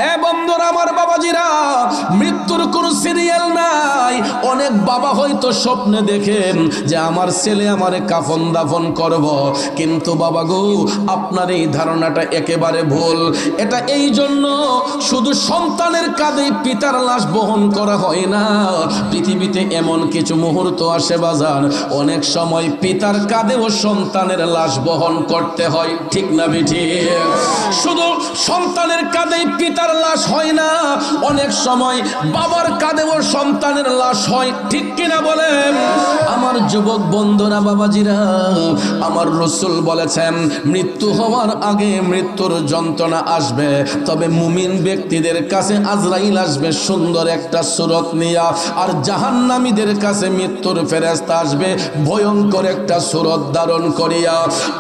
এ বন্ধুরা আমার বাবাজিরা, মৃত্যুর কোনো সিরিয়াল নাই। অনেক বাবা হয়তো স্বপ্নে দেখেন যে আমার ছেলে আমারে কাফন দাফন করব, কিন্তু বাবা গো আপনার এই ধারণাটা একেবারে ভুল। এটা এই জন্য শুধু সন্তানের কাঁধে পিতার লাশ বহন করা হয় না, পৃথিবীতে এমন কিছু মুহূর্ত আসে বাজার, অনেক সময় পিতার কাঁধেও সন্তানের লাশ বহন করতে হয়। ঠিক না বেঠিক? শুধু সন্তানের কাঁধেই পিতার লাশ হয় না, অনেক সময় বাবার কাঁধেও সন্তানের লাশ হয়। ঠিক কিনা বলেন আমার যুবক বন্ধুরা বাবাজিরা? আমার রাসূল বলেছেন মৃত্যু হওয়ার আগে মৃত্যুর যন্ত্রণা আসবে, তবে মুমিন ব্যক্তিদের কাছে আজরাইল আসবে সুন্দর একটা সূরত নিয়া, আর জাহান্নামীদের কাছে মৃত্যুর ফেরেশতা আসবে ভয়ঙ্কর একটা সূরত ধারণ করিয়া।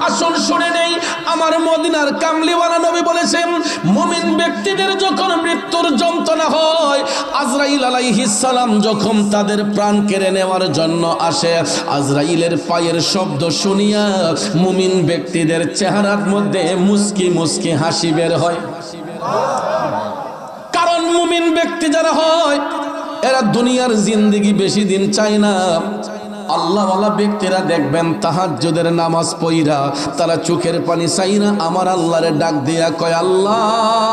আসুন শুনে নেই, আমার মদিনার কামলিওয়ালা নবী বলেছেন মুমিন ব্যক্তিদের যখন মৃত্যুর যন্ত্রণা হয়, আজরাইল আলাইহিস সালাম যখন তাদের প্রাণ কেড়ে নেওয়ার জন্য আসে, আজরাইলের পায়ের শব্দ শুনিয়া মুমিন ব্যক্তিদের চেহারার মধ্যে মুস্কি মুস্কি হাসি বের হয়। কারণ মুমিন ব্যক্তি যারা হয় এরা দুনিয়ার জিন্দেগি বেশি দিন চায় না। আল্লাহওয়ালা ব্যক্তিরা দেখবেন তাহাজ্জুদের নামাজ পড়া তারা চোখের পানি চাইরা আমার আল্লাহরে ডাক দিয়া কয়, আল্লাহ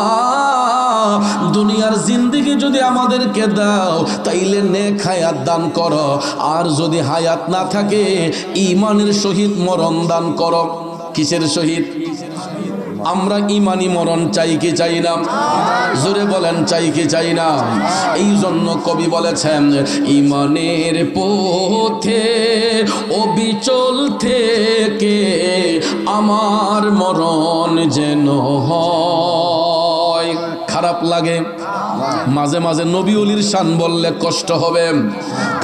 দুনিয়ার জিন্দেগি যদি আমাদেরকে দাও তাইলে নেক হায়াত দান করো, আর যদি হায়াত না থাকে ঈমানের সহিত মরণ দান করো। কিসের সহিত? আমরা ঈমানি মরণ চাই কি চাই না? জোরে বলেন চাই কি চাই না? এই জন্য কবি বলেছেন ঈমানের পথে অবিচল থেকে আমার মরণ যেন হয়। খারাপ লাগে মাঝে মাঝে নবী ওলির শান বললে কষ্ট হবে,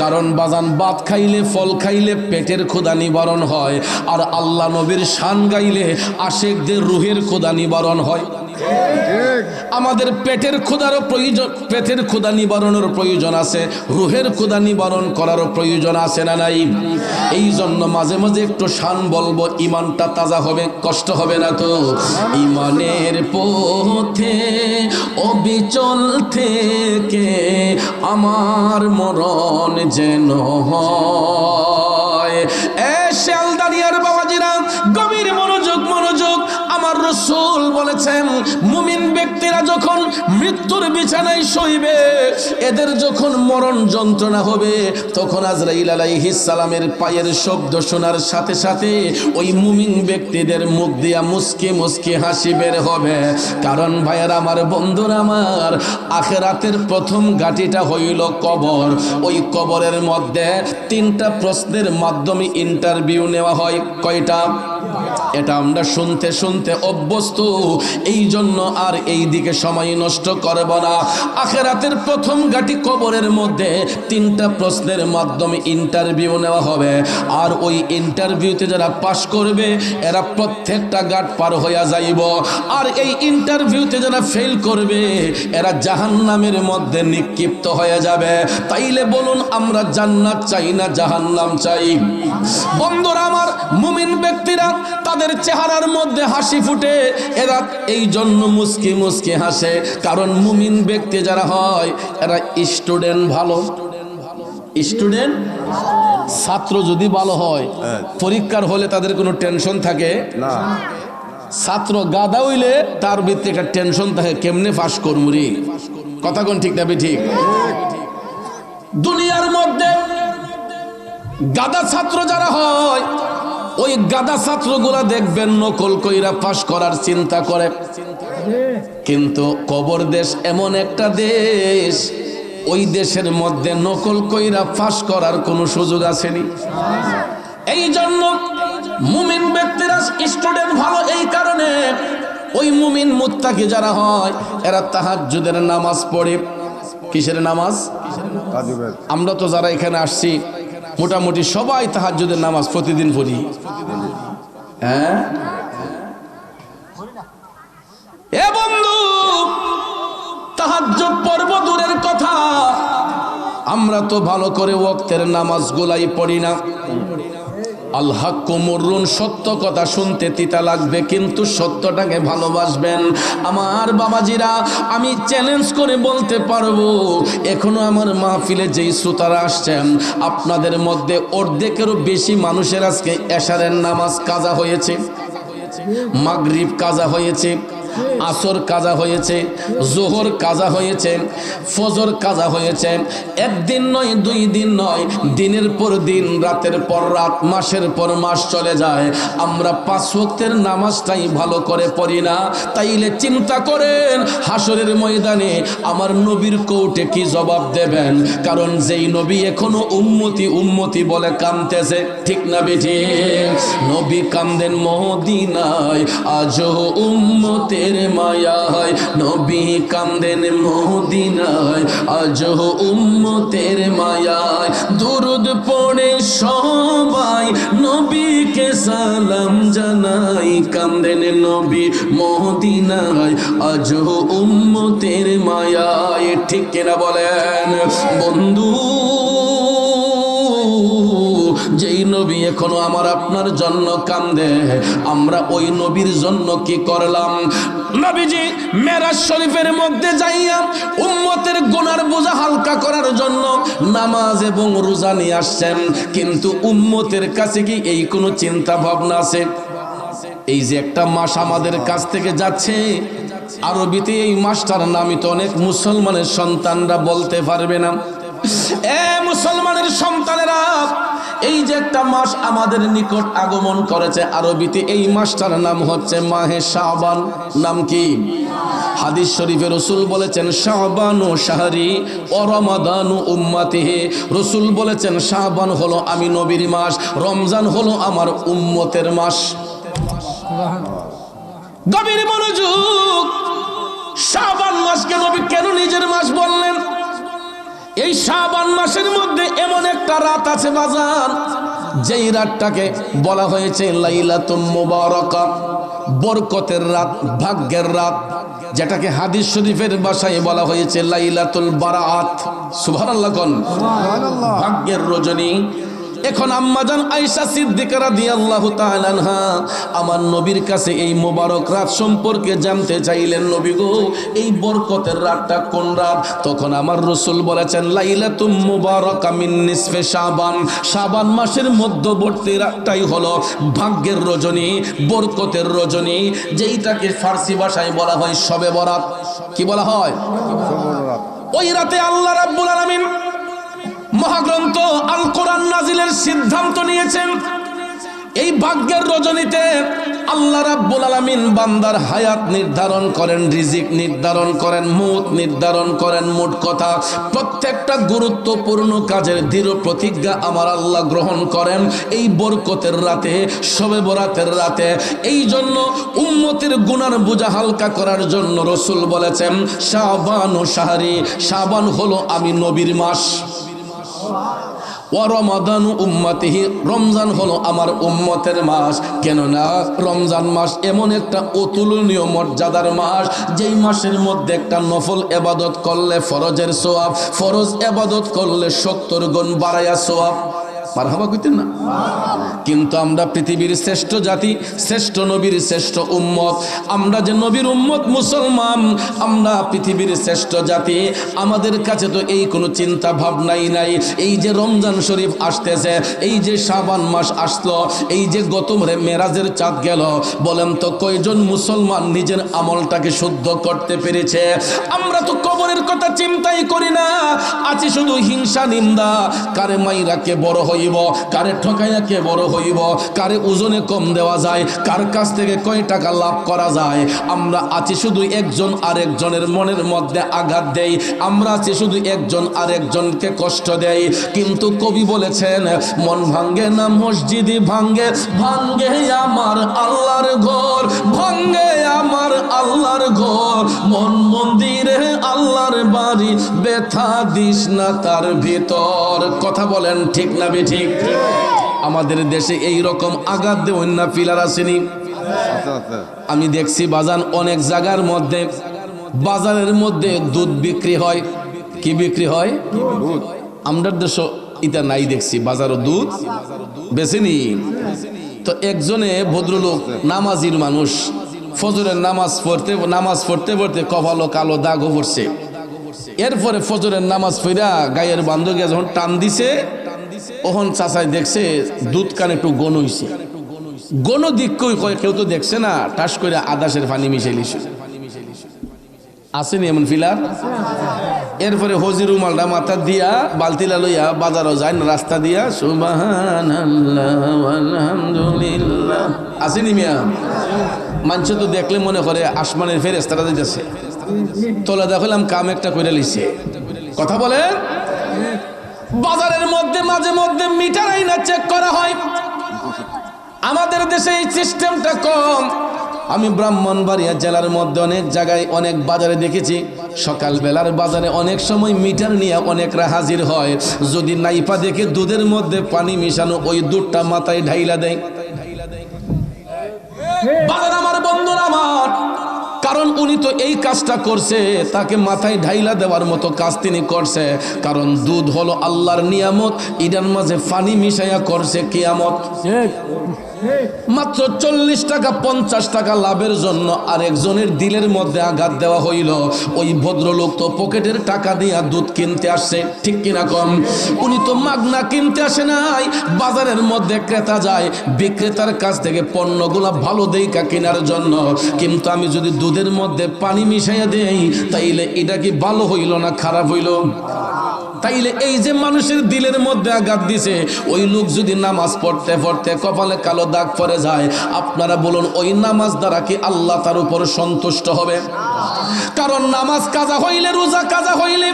কারণ বাজান ভাত খাইলে ফল খাইলে পেটের ক্ষুধা নিবারণ হয়, আর আল্লাহ নবীর শান গাইলে আশিকদের রুহের ক্ষুধা নিবারণ হয়। আমাদের পেটের ক্ষুধারও প্রয়োজন, পেটের ক্ষুধা নিবারণের প্রয়োজন আছে, রুহের ক্ষুধা নিবারণ করারও প্রয়োজন আছে না নাই? এই জন্য মাঝে মাঝে একটু শান বলবো, ইমানটা তাজা হবে, কষ্ট হবে না তো। ইমানের পথে অবিচল থেকে আমার মরণ যেন হয়। এ শিয়ালদারিয়ার বাবাজিরা গভীর মনোযোগ মনোযোগ, আমার রাসূল বলেছেন মুমিন ব্যক্তিরা যখন মৃত্যুর বিছানায় শুইবে, এদের যখন মরণ যন্ত্রণা হবে, তখন আজরাইল আলাইহিস সালামের পায়ের শব্দ শোনার সাথে সাথে ওই মুমিন ব্যক্তিদের মুখ দিয়া মুস্কি মুস্কি হাসি বের হবে। কারণ ভাইয়ের আমার, বন্ধুরা আমার, আখিরাতের প্রথম ঘাটিটা হইল কবর। ওই কবরের মধ্যে 3টা প্রশ্নের মাধ্যমে ইন্টারভিউ নেওয়া হয়। কয়টা? এটা আমরা শুনতে শুনতে অভ্যস্ত, এই জন্য আর এই দিকে সময় নষ্ট করব না। আখিরাতের প্রথম ঘাটি কবরের মধ্যে 3টা প্রশ্নের মাধ্যমে ইন্টারভিউ নেওয়া হবে, আর ওই ইন্টারভিউতে যারা পাশ করবে এরা প্রত্যেকটা ঘাট পার হইয়া যাইব, আর এই ইন্টারভিউতে যারা ফেল করবে এরা জাহান্নামের মধ্যে নিক্ষিপ্ত হয়ে যাবে। তাইলে বলুন আমরা জান্নাত চাই না জাহান্নাম চাই? বন্ধুরা আমার, মুমিন ব্যক্তিরা তাদের চেহারার মধ্যে হাসি ফুটে, এরা এই জন্য মুস্কি মুস্কি হাসে, কারণ মুমিন ব্যক্তি যারা হয় এরা স্টুডেন্ট ভালো। স্টুডেন্ট ছাত্র যদি ভালো হয়, পরীক্ষার হলে তাদের কোনো টেনশন থাকে না। ছাত্র গাদা হইলে তার ভিতরে একটা টেনশন থাকে, কেমনে পাস করবো রে। কথা কোন ঠিক না? ঠিক। দুনিয়ার মধ্যে গাদা ছাত্র যারা হয়, ওই গাদা ছাত্রগুলা দেখবেন নকল কইরা পাস করার চিন্তা করে, কিন্তু কবর দেশ এমন একটা দেশ, ওই দেশের মধ্যে নকল কইরা পাস করার কোনো সুযোগ আসেনি। এই জন্য মুমিন ব্যক্তিরা স্টুডেন্ট ভালো, এই কারণে ওই মুমিন মুত্তাকি যারা হয় এরা তাহাজ্জুদের নামাজ পড়ে। কিসের নামাজ? আমরা তো যারা এখানে আসছি মোটামুটি সবাই তাহাজ্জুদের নামাজ প্রতিদিন পড়ি। হ্যাঁ এ বন্ধু, তাহাজ্জুদ পড়ব দূরের কথা, আমরা তো ভালো করে ওয়াক্তের নামাজগুলাই পড়ি না। আল হাক্কু মুররুন, সত্য কথা শুনতে তিতা লাগবে কিন্তু সত্যটাকে ভালোবাসবেন। আমার বাবাজিরা, আমি চ্যালেঞ্জ করে বলতে পারবো এখনো আমার মাহফিলে যেই শ্রোতারা আসছেন আপনাদের মধ্যে অর্ধেকেরও বেশি মানুষের আজকে এশারের নামাজ কাজা হয়েছে, মাগরিব কাজা হয়েছে, আসর কাজা হয়েছে, জোহর কাজা হয়েছে, ফজর কাজা হয়েছে। একদিন নয়, 2 দিন নয়, দিনের পর দিন, রাতের পর রাত, মাসের পর মাস চলে যায়, আমরা 5 ওয়াক্তের নামাজটাই ভালো করে পড়ি না। তাইলে চিন্তা করেন হাসরের ময়দানে আমার নবীর কোর্টে কি জবাব দেবেন? কারণ যেই নবী এখনো উম্মতি উম্মতি বলে কাঁদতেছে, ঠিক না বেঠিক? নবী কান্দেন মদিনায়, আজও উম্মতে মায়ায়, নবী কান্দেন মদিনায়, আজও উম্মতের মায়ায়। দুরুদ পড়ে সবাই নবীকে সালাম জানাই, কান্দেন নবী মদিনায়, আজও উম্মতের মায়ায়। ঠিক কিনা বলেন বন্ধু? যেই নবী এখনো আমার আপনার জন্য কান্দে, আমরা ওই নবীর জন্য কি করলাম? নবীজি মেরাজ শরীফের মধ্যে যাইয়া উম্মতের গুনার বোঝা হালকা করার জন্য নামাজ এবং রোজা নিয়ে আসছেন, কিন্তু উম্মতের কাছে কি এই কোনো চিন্তা ভাবনা আছে? এই যে একটা মাস আমাদের কাছ থেকে যাচ্ছে, আরবিতে এই মাসটার নামই তো অনেক মুসলমানের সন্তানরা বলতে পারবে না। এ মুসলমানের সন্তানেরা, এই যে একটা মাস আমাদের নিকট আগমন করেছে, আরবিতে এই মাসটার নাম হচ্ছে মাহে শাবান। নাম কি? হাদিস শরীফে রাসূল বলেছেন শাবানু শাহরি ওয়া রমাদানু উম্মতিহি। রাসূল বলেছেন শাবান হলো আমি নবীর মাস, রমজান হলো আমার উম্মতের মাস। গভীর মনোযোগ। শাবান মাসকে নবী কেন নিজের মাস বললেন? এই শাবান মাসের মধ্যে এমন একটা রাত আছে বাজান, যেই রাতটাকে বলা হয়েছে লাইলাতুল মুবারাকা, বরকতের রাত, ভাগ্যের রাত, যেটাকে হাদিস শরীফের ভাষায় বলা হয়েছে লাইলাতুল বারাআত। সুবহানাল্লাহ কোন? ভাগ্যের রজনী। এখন আম্মাজান আয়েশা সিদ্দিকা রাদিয়াল্লাহু তাআলা আনহা আমার নবীর কাছে এই মোবারক রাত সম্পর্কে জানতে চাইলেন, নবী গো এই বরকতের রাতটা কোন রাত? তখন আমার রাসূল বলেছেন লাইলাতুম মুবারাকা মিন নিসফে শাবান, শাবান মাসের মধ্যবর্তী রাতটাই হলো ভাগ্যের রজনী, বরকতের রজনী, যেইটাকে ফার্সি ভাষায় বলা হয় শবে বরাত। কি বলা হয়? ওই রাতে আল্লাহ রাব্বুল আলামিন মহাগ্রন্থ আল কোরআন নাজিলের সিদ্ধান্ত নিয়েছেন। এই ভাগ্যের রজনীতে আল্লাহ রাব্বুল আলামিন বান্দার হায়াত নির্ধারণ করেন, রিজিক নির্ধারণ করেন, মউত নির্ধারণ করেন। মোট কথা প্রত্যেকটা গুরুত্বপূর্ণ কাজের দৃঢ় প্রতিজ্ঞা আমার আল্লাহ গ্রহণ করেন এই বরকতের রাতে, শবে বরাতের রাতে। এই জন্য উম্মতের গুনার বোঝা হালকা করার জন্য রাসূল বলেছেন শাবানু শাহরি, শাবান হলো আমি নবীর মাস, ওয়া রমাদানু উম্মতিহি, রমজান হলো আমার উম্মতের মাস। কেননা রমজান মাস এমন একটা অতুলনীয় মর্যাদার মাস, যেই মাসের মধ্যে একটা নফল ইবাদত করলে ফরজের সওয়াব, ফরজ ইবাদত করলে 70 গুণ বাড়ায়া সওয়াব। মারহাবা কইতেন না? কিন্তু আমরা পৃথিবীর শ্রেষ্ঠ জাতি, শ্রেষ্ঠ নবীর শ্রেষ্ঠ উম্মত, আমরা যে নবীর উম্মত মুসলমান, আমরা পৃথিবীর শ্রেষ্ঠ জাতি, আমাদের কাছে তো এই কোনো চিন্তা ভাবনাই নাই। এই যে রমজান শরীফ আসতেছে, এই যে শাবান মাস আসলো, এই যে গত মেরাজের চাঁদ গেল, বলেন তো কয়জন মুসলমান নিজের আমলটাকে শুদ্ধ করতে পেরেছে? আমরা তো কবরের কথা চিন্তাই করি না, আছি শুধু হিংসা নিন্দা, কারে মাইরা কে বড় হইব, কারে ঠকাইয়া কে বড় হইব, কারে ওজনে কম দেওয়া যায়, কার কাছ থেকে কয় টাকা লাভ করা যায়। আমরা আছি শুধু একজন আরেকজনের মনের মধ্যে আঘাত দেই, আমরা আছি শুধু একজন আরেকজনকে কষ্ট দেই। কিন্তু কবি বলেছেন মন ভাঙ্গে না মসজিদই ভাঙ্গে, ভাঙ্গে আমার আল্লাহর ঘর, ভাঙ্গে আমার আল্লাহর ঘর, মন মন্দিরে আল্লাহর বাড়ি, ব্যথা দিস না তার ভিতর। কথা বলেন ঠিক না বেঠিক? আমাদের দেশে এই রকম আঘাত দেওয়ার না পিলার আসেনি? আমি দেখছি বাজান অনেক জায়গার মধ্যে, বাজারের মধ্যে দুধ বিক্রি হয়। কি বিক্রি হয়? আমরা দেশ ইটা নাই দেখছি বাজারও দুধ বেছেনি। তো একজনে ভদ্রলোক নামাজির মানুষ ফজরের নামাজ পড়তে পড়তে কপালো কালো দাগও পড়ছে। এরপরে ফজরের নামাজ পড়া গায়ের বান্ধবী যখন টান দিছে ওখন চাচাই দেখছে দুধ কান একটু গণ হইছে। গণ দিক কই কেউ তো দেখছে না, টাস করে আদাসের পানি মিশাইলিছে। আসেনি এমন ফিলার? এরপরে হজির রুমালটা মাথা দিয়া বালতিলা লইয়া বাজারও যায় না, রাস্তা দিয়া সুবহানাল্লাহ আলহামদুলিল্লাহ। আসেনি মিয়া? মানুষ তো দেখলে মনে করে আসমানের ফেরেশতারা যাইতেছে। তোলা দেখলাম কাম একটা কইরা লিছে। কথা বলেন, বাজারের মধ্যে মাঝে মধ্যে মিটার আইনা চেক করা হয়। আমাদের দেশে এই সিস্টেমটা কম। আমি ব্রাহ্মণবাড়িয়া জেলার মধ্যে অনেক জায়গায় অনেক বাজারে দেখেছি সকালবেলার বাজারে অনেক সময় মিটার নিয়ে অনেকরা হাজির হয়। যদি নাইপা দেখে দুধের মধ্যে পানি মিশানো, ওই দুধটা মাথায় ঢাইলা দেয়। বাজার আমার বন্ধুরা আমার, কারণ উনি তো এই কাজটা করছে, তাকে মাথায় ঢাইলা দেওয়ার মতো কাজ তিনি করছে। কারণ দুধ হলো আল্লাহর নিয়ামত, ইডার মাঝে পানি মিশাইয়া করছে কিয়ামত। মাত্র 40 টাকা 50 টাকা লাভের জন্য আরেকজনের দিলের মধ্যে আঘাত দেওয়া হইল। ওই ভদ্রলোক তো পকেটের টাকা দিয়া দুধ কিনতে আসছে, ঠিক কিনা কম? উনি তো মাগনা কিনতে আসে নাই। বাজারের মধ্যে ক্রেতা যায় বিক্রেতার কাছ থেকে পণ্যগুলা ভালো দেইকা কেনার জন্য। কিন্তু আমি যদি দুধের মধ্যে পানি মিশাইয়া দেই তাইলে এটা কি ভালো হইল না খারাপ হইল? তাইলে এই যে মানুষের দিলের মধ্যে আঘাত দিছে, ওই লোক যদি নামাজ পড়তে পড়তে কপালে কালো দাগ পড়ে যায়, আপনারা বলুন ওই নামাজ দ্বারা কি আল্লাহ তার উপর সন্তুষ্ট হবে? কারণ নামাজ কাজা হইলে, রোজা কাজা হইলে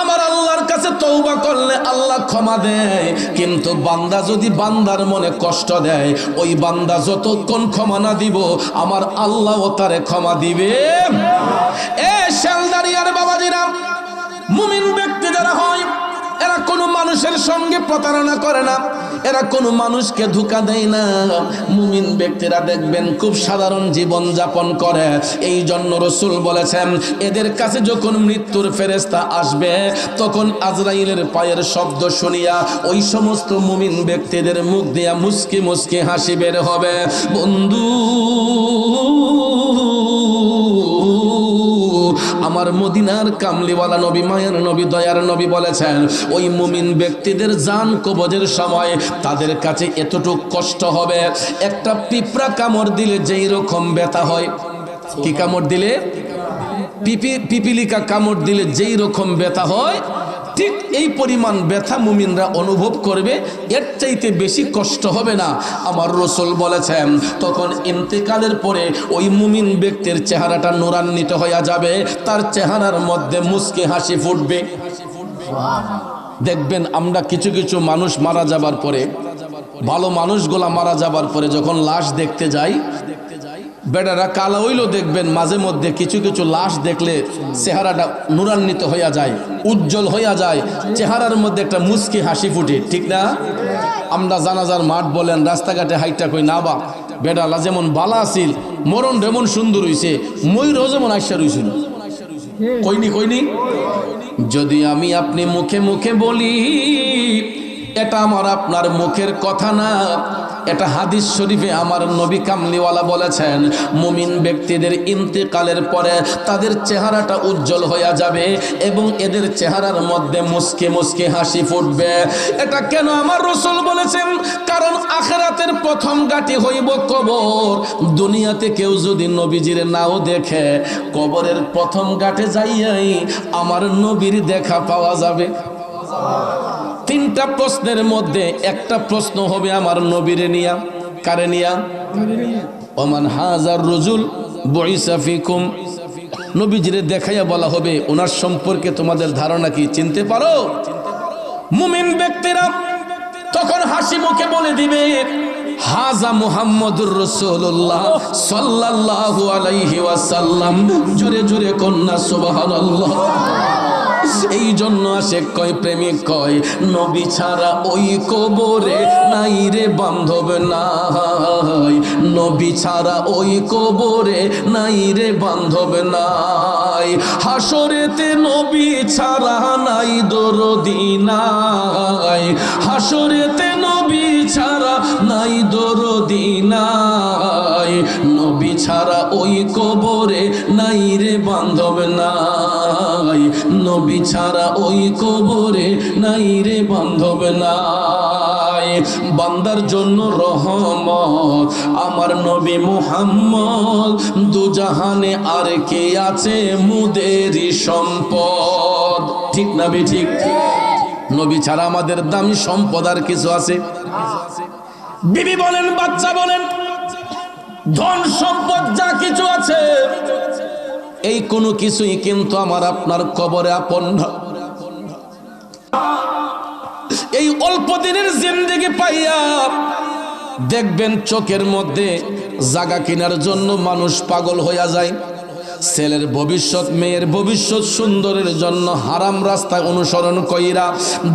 আমার আল্লাহর কাছে তওবা করলে আল্লাহ ক্ষমা দেয়। কিন্তু বান্দা যদি বান্দার মনে কষ্ট দেয়, ওই বান্দা যতক্ষণ ক্ষমা না দিব আমার আল্লাহও তারে ক্ষমা দিবে। এ শেলদারিয়ার বাবাজিরা, মুমিন ব্যক্তি যারা হয় এরা কোনো মানুষের সঙ্গে প্রতারণা করে না, এরা কোনো মানুষকে ধোঁকা দেয় না। মুমিন ব্যক্তিরা দেখবেন খুব সাধারণ জীবন যাপন করে। এই জন্য রাসূল বলেছেন এদের কাছে যখন মৃত্যুর ফেরেশতা আসবে তখন আজরাইলের পায়ের শব্দ শুনিয়া ওই সমস্ত মুমিন ব্যক্তিদের মুখ দিয়া মুস্কি মুস্কি হাসি বের হবে। বন্ধু, আমার মদিনার কামলিওয়ালা নবী, মায়ের নবী, দয়ার নবী বলেছেন ওই মুমিন ব্যক্তিদের জান কবজের সময় তাদের কাছে এতটুকু কষ্ট হবে, একটা পিঁপড়া কামড় দিলে যেই রকম ব্যথা হয়। কি কামড় দিলে? পিপিলিকা কামড় দিলে যেই রকম ব্যথা হয়, ঠিক এই পরিমাণ ব্যথা মুমিনরা অনুভব করবে, এর চাইতে বেশি কষ্ট হবে না। আমার রাসূল বলেছেন তখন ইন্তেকালের পরে ওই মুমিন ব্যক্তির চেহারাটা নূরান্বিত হয়ে যাবে, তার চেহারার মধ্যে মুস্কি হাসি ফুটবে। দেখবেন আমরা কিছু কিছু মানুষ মারা যাবার পরে, ভালো মানুষগুলা মারা যাবার পরে যখন লাশ দেখতে যাই, বেটারা কালা হইলেও দেখবেন মাঝে মধ্যে কিছু কিছু লাশ দেখলে চেহারাটা নূরান্বিত হইয়া যায়, উজ্জ্বল হইয়া যায়, চেহারার মধ্যে একটা মুস্কি হাসি ফুটে, ঠিক না? আমরা জানাজার মাঠ বলেন, রাস্তাঘাটে হাইটা কই না বা বেটালা যেমন বালা আছিল, মরণ যেমন সুন্দর হইছে, ময়ূরও যেমন আইসা রইছিল। কইনি যদি আমি আপনি মুখে মুখে বলি, এটা আমার আপনার মুখের কথা না, এটা হাদিস শরীফে আমার নবী কামলিওয়ালা বলেছেন মুমিন ব্যক্তিদের ইন্তেকালের পরে তাদের চেহারাটা উজ্জ্বল হয়ে যাবে এবং এদের চেহারার মধ্যে মুস্কি মুস্কি হাসি ফুটবে। এটা কেন আমার রাসূল বলেছেন? কারণ আখিরাতের প্রথম ঘাঁটি হইব কবর। দুনিয়াতে কেউ যদি নবীজির নাও দেখে, কবরের প্রথম ঘাটে যাইয়াই আমার নবীর দেখা পাওয়া যাবে। তিনটা প্রশ্নের মধ্যে একটা প্রশ্ন হবে আমার নবীরে নিয়া। কারে নিয়া? ওমান হাজার রজুল বুইসা ফিকুম, নবীজিরে দেখাইয়া বলা হবে ওনার সম্পর্কে তোমাদের ধারণা কি, চিনতে পারো? মুমিন ব্যক্তিরা তখন হাসি মুখে বলে দিবে হাজা মুহাম্মদুর রাসূলুল্লাহ সাল্লাল্লাহু আলাইহি ওয়াসাল্লাম। জোরে জোরে কন্যা সুবহানাল্লাহ। এই জন্য আশেক কয়, প্রেমিক কয়, নবী ছাড়া ওই কবরে নাই রে বান্ধব নাই, নবী ছাড়া ওই কবরে নাই রে বান্ধব নাই, হাসরেতে নবী ছাড়া নাই দরদি নাই, হাসরেতে নবী ছাড়া নাই দরদি নাই, নবী ছাড়া ওই কবরে নাই রে বান্ধব নাই, নবী ছাড়া ওই কবরে নাই রে বান্ধব নাই। বান্দার জন্য রহমত আমার নবী মুহাম্মদ, দুজাহানে আর কে আছে মুদেরই সম্পদ। ঠিক না ঠিক? নবী ছাড়া আমাদের দামি সম্পদ আর কিছু আছে? বিবি বলেন, বাচ্চা বলেন, ধন সম্পদ যা কিছু আছে, এই কোনো কিছুই কিন্তু আমার আপনার কবরে আপন না। এই অল্প দিনের জিন্দেগি পাইয়া দেখবেন চোখের মধ্যে জায়গা কেনার জন্য মানুষ পাগল হইয়া যায়, ছেলের ভবিষ্যৎ, মেয়ের ভবিষ্যৎ সুন্দরের জন্য হারাম রাস্তা অনুসরণ কইরা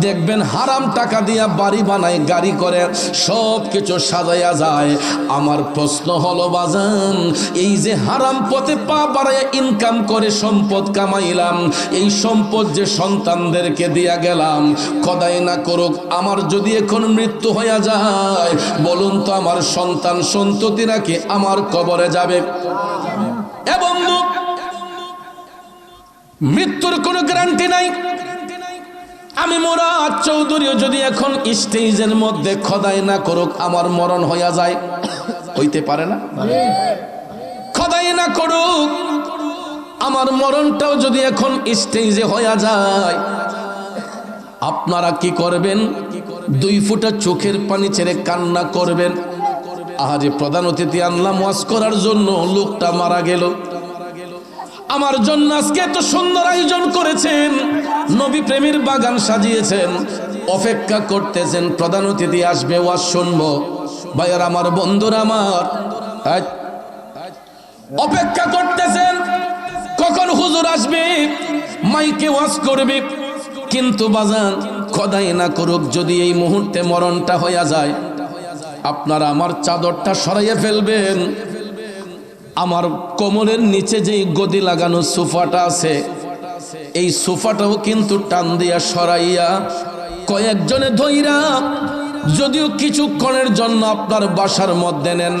দেখবেন হারাম টাকা দিয়া বাড়ি বানায়, গাড়ি করে, সব কিছু সাজাইয়া যায়। আমার প্রশ্ন হলো বাজান, এই যে হারাম পথে পা বাড়াইয়া ইনকাম করে সম্পদ কামাইলাম, এই সম্পদ যে সন্তানদেরকে দিয়া গেলাম, খোদাই না করুক আমার যদি এখন মৃত্যু হইয়া যায়, বলুন তো আমার সন্তান সন্ততিরা কি আমার কবরে যাবে? এবং মৃত্যুর কোনো গ্যারান্টি নাই। আমি মুরাদ চৌধুরীও যদি এখন স্টেজের মধ্যে খোদাই না করুক আমার মরণ হইয়া যায়, হইতে পারে না? খোদাই না করুক আমার মরণটাও যদি এখন স্টেজে হইয়া যায়, আপনারা কি করবেন? 2 ফোঁটা চোখের পানি ছেড়ে কান্না করবেন। আহারে, প্রধান অতিথি আনলাম ওয়াজ করার জন্য, লোকটা মারা গেল, আমার জন্য আজকে এত সুন্দর আয়োজন করেছেন, নবী প্রেমের বাগান সাজিয়েছেন, অপেক্ষা করতেছেন প্রধান অতিথি আসবে, ওয়াজ শুনবো। ভাইয়ার আমার, বন্ধুরা আমার, অপেক্ষা করতেছেন কখন হুজুর আসবে, মাইকে ওয়াজ করবে। কিন্তু বাজান, খোদাই না করুক যদি এই মুহূর্তে মরণটা হইয়া যায়, আপনারা আমার চাদরটা সরাইয়া ফেলবেন। আমার কোমরের নিচে যে গদি লাগানো সোফাটা আছে, এই সোফাটাও কিন্তু টান দিয়া সরাইয়া কয়েকজনে ধইরা, যদিও কিছুক্ষণের জন্য আপনার বাসার মধ্যে নেন,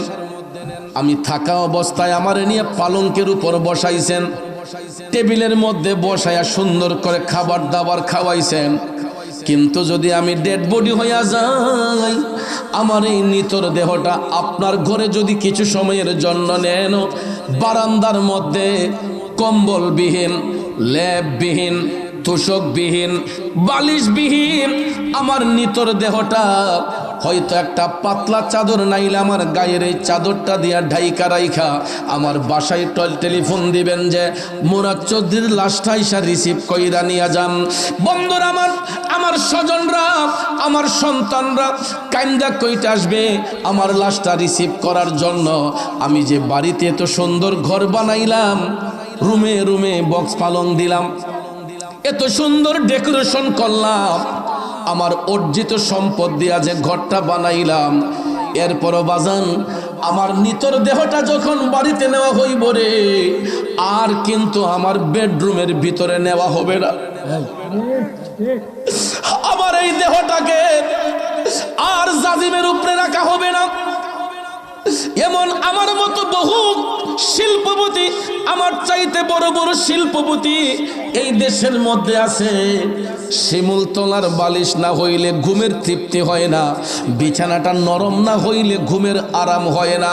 আমি থাকা অবস্থায় আমারে নিয়ে পালঙ্কের উপর বসাইছেন, টেবিলের মধ্যে বসাইয়া সুন্দর করে খাবার দাবার খাওয়াইছেন। কিন্তু যদি আমি ডেড বডি হইয়া যাই, আমার এই নিতর দেহটা আপনার ঘরে যদি কিছু সময়ের জন্য নেন, বারান্দার মধ্যে কম্বলবিহীন, লেপবিহীন, তোষকবিহীন, বালিশবিহীন আমার নিতর দেহটা হয়তো একটা পাতলা চাদর নাইলে আমার গায়ের এই চাদরটা দিয়া ঢাইকা রাইখা আমার বাসায় টেলিফোন দিবেন যে মুরাদ চৌধুরীর লাশটা ইসা রিসিভ কইরা নিয়ে যান। বন্ধুরা আমার, আমার স্বজনরা, আমার সন্তানরা কাইন্দা কইতে আসবে আমার লাশটা রিসিভ করার জন্য। আমি যে বাড়িতে এত সুন্দর ঘর বানাইলাম, রুমে রুমে বক্স পালং দিলাম, এত সুন্দর ডেকোরেশন করলাম, আমার অর্জিত সম্পদ দিয়া যে ঘরটা বানাইলাম, এরপরও বাজান আমার নিতর দেহটা যখন বাড়িতে নেওয়া হইব রে, আর কিন্তু আমার বেডরুমের ভিতরে নেওয়া হবে না। আমার এই দেহটাকে আর জাজিমের উপরে রাখা হবে না। এমন আমার মতো বহু শিল্পপতি, আমার চাইতে বড় বড় শিল্পপতি এই দেশের মধ্যে আছে। শিমুল তলার বালিশ না হইলে ঘুমের তৃপ্তি হয় না, বিছানাটা নরম না হইলে ঘুমের আরাম হয় না।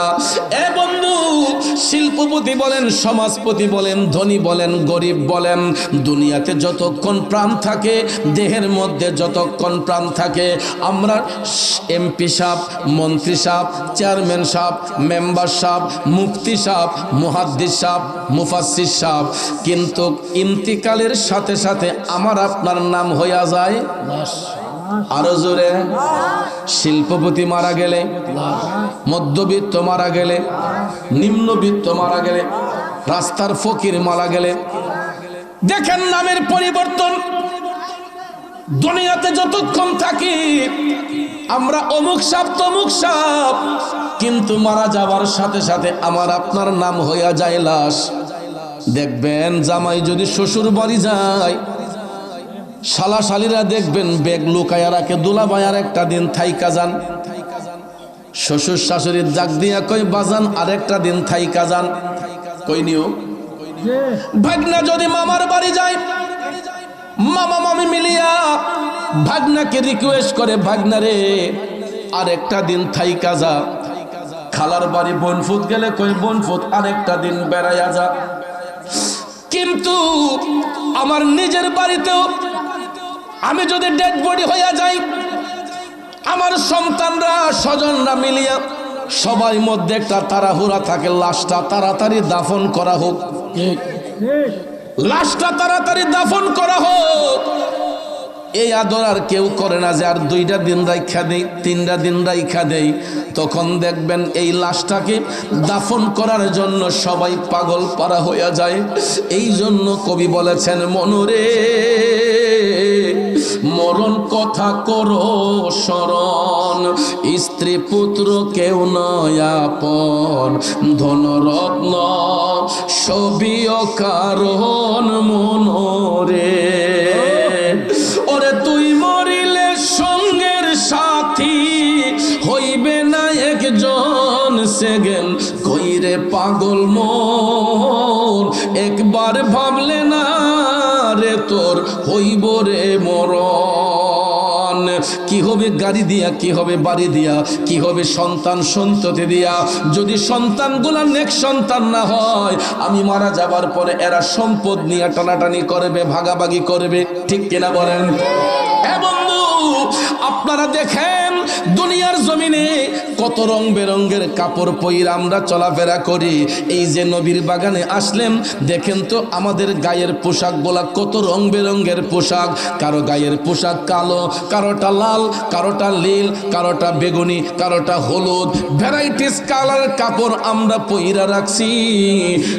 এ বন্ধু, শিল্পপতি বলেন, সমাজপতি বলেন, ধনী বলেন, গরিব বলেন, দুনিয়াতে যতক্ষণ প্রাণ থাকে, দেহের মধ্যে যতক্ষণ প্রাণ থাকে, আমরা এমপি সাহেব, মন্ত্রী সাহেব, চেয়ারম্যান সাহেব, মেম্বার সাহেব, মুফতি সাহেব, মুহাদ্দিস সাহেব, মুফাসসির সাহেব, কিন্তু ইন্তিকালের সাথে সাথে আমার আপনার নাম হইয়া যায় আরো জোরে। শিল্পপতি মারা গেলে, মধ্যবিত্ত মারা গেলে, নিম্নবিত্ত মারা গেলে, রাস্তার ফকির মারা গেলে, দেখেন নামের পরিবর্তন। দুনিয়াতে যতক্ষণ থাকি আমরা অমুক সাপ তমুক সাপ, কিন্তু মারা যাবার সাথে সাথে আমার আপনার নাম হইয়া যায় লাশ। দেখবেন জামাই যদি শ্বশুর বাড়ি যায়, শালা শালিরা দেখবেন বেগ লুকায়া রাখে, দুলাভাই আর একটা দিন থাইকা যান। শ্বশুর শাশুড়ির ডাক দিয়া কই বাজান আরেকটা দিন থাইকা যান। কই নিও। ভাগনা যদি মামার বাড়ি যায়, মামা মামি মিলিয়া ভাগনাকে রিকোয়েস্ট করে, ভাগনা রে আরেকটা দিন থাইকা যা। খালার বাড়ি বনফুত গেলে কই বনফুত আরেকটা দিন বেড়াইয়া যা। কিন্তু আমার নিজের বাড়িতেও আমি যদি ডেড বডি হইয়া যাই, আমার সন্তানরা স্বজনরা মিলিয়া সবাই মধ্যে একটা তাড়াহুড়া থাকে, লাশটা তাড়াতাড়ি দাফন করা হোক, লাশটা তাড়াতাড়ি দাফন করা হোক। এই আদর আর কেউ করে না যে আর 2টা দিন রাইখা দেই, 3টা দিন রাইখা দেই। তখন দেখবেন এই লাশটাকে দাফন করার জন্য সবাই পাগল পারা হইয়া যায়। এই জন্য কবি বলেছেন, মনরে মরণ কথা করো স্মরণ, স্ত্রী পুত্র কেউ নয় আপন, ধনরত্ন সবই অকারণ মনরে। ওরে তুই মরিলে সঙ্গের সাথী হইবে না একজন সেকেন্ড, কইরে পাগল মন একবার ভাবলে না রে তোর হইব রে মরণ। কি হবে গাড়ি দিয়া, কি হবে বাড়ি দিয়া, কি হবে সন্তান সন্ততি দিয়া, যদি সন্তানগুলা নেক সন্তান না হয়, আমি মারা যাবার পরে এরা সম্পদ নিয়ে টানাটানি করবে, ভাগাভাগি করবে। ঠিক কিনা বলেন? বন্ধু আপনারা দেখেন দুনিয়ার জমিনে কত রং বেরঙ্গের কাপড় পইরা আমরা চলাফেরা করি। এই যে নবীর বাগানে আসলেন, দেখেন তো আমাদের গায়ের পোশাক গুলা কত রং বেরঙ্গের পোশাক। কারো গায়ের পোশাক কালো, কারোটা লাল, কারোটা নীল, কারোটা বেগুনি, কারোটা হলুদ, ভ্যারাইটিস কালার কাপড় আমরা পইরা রাখছি।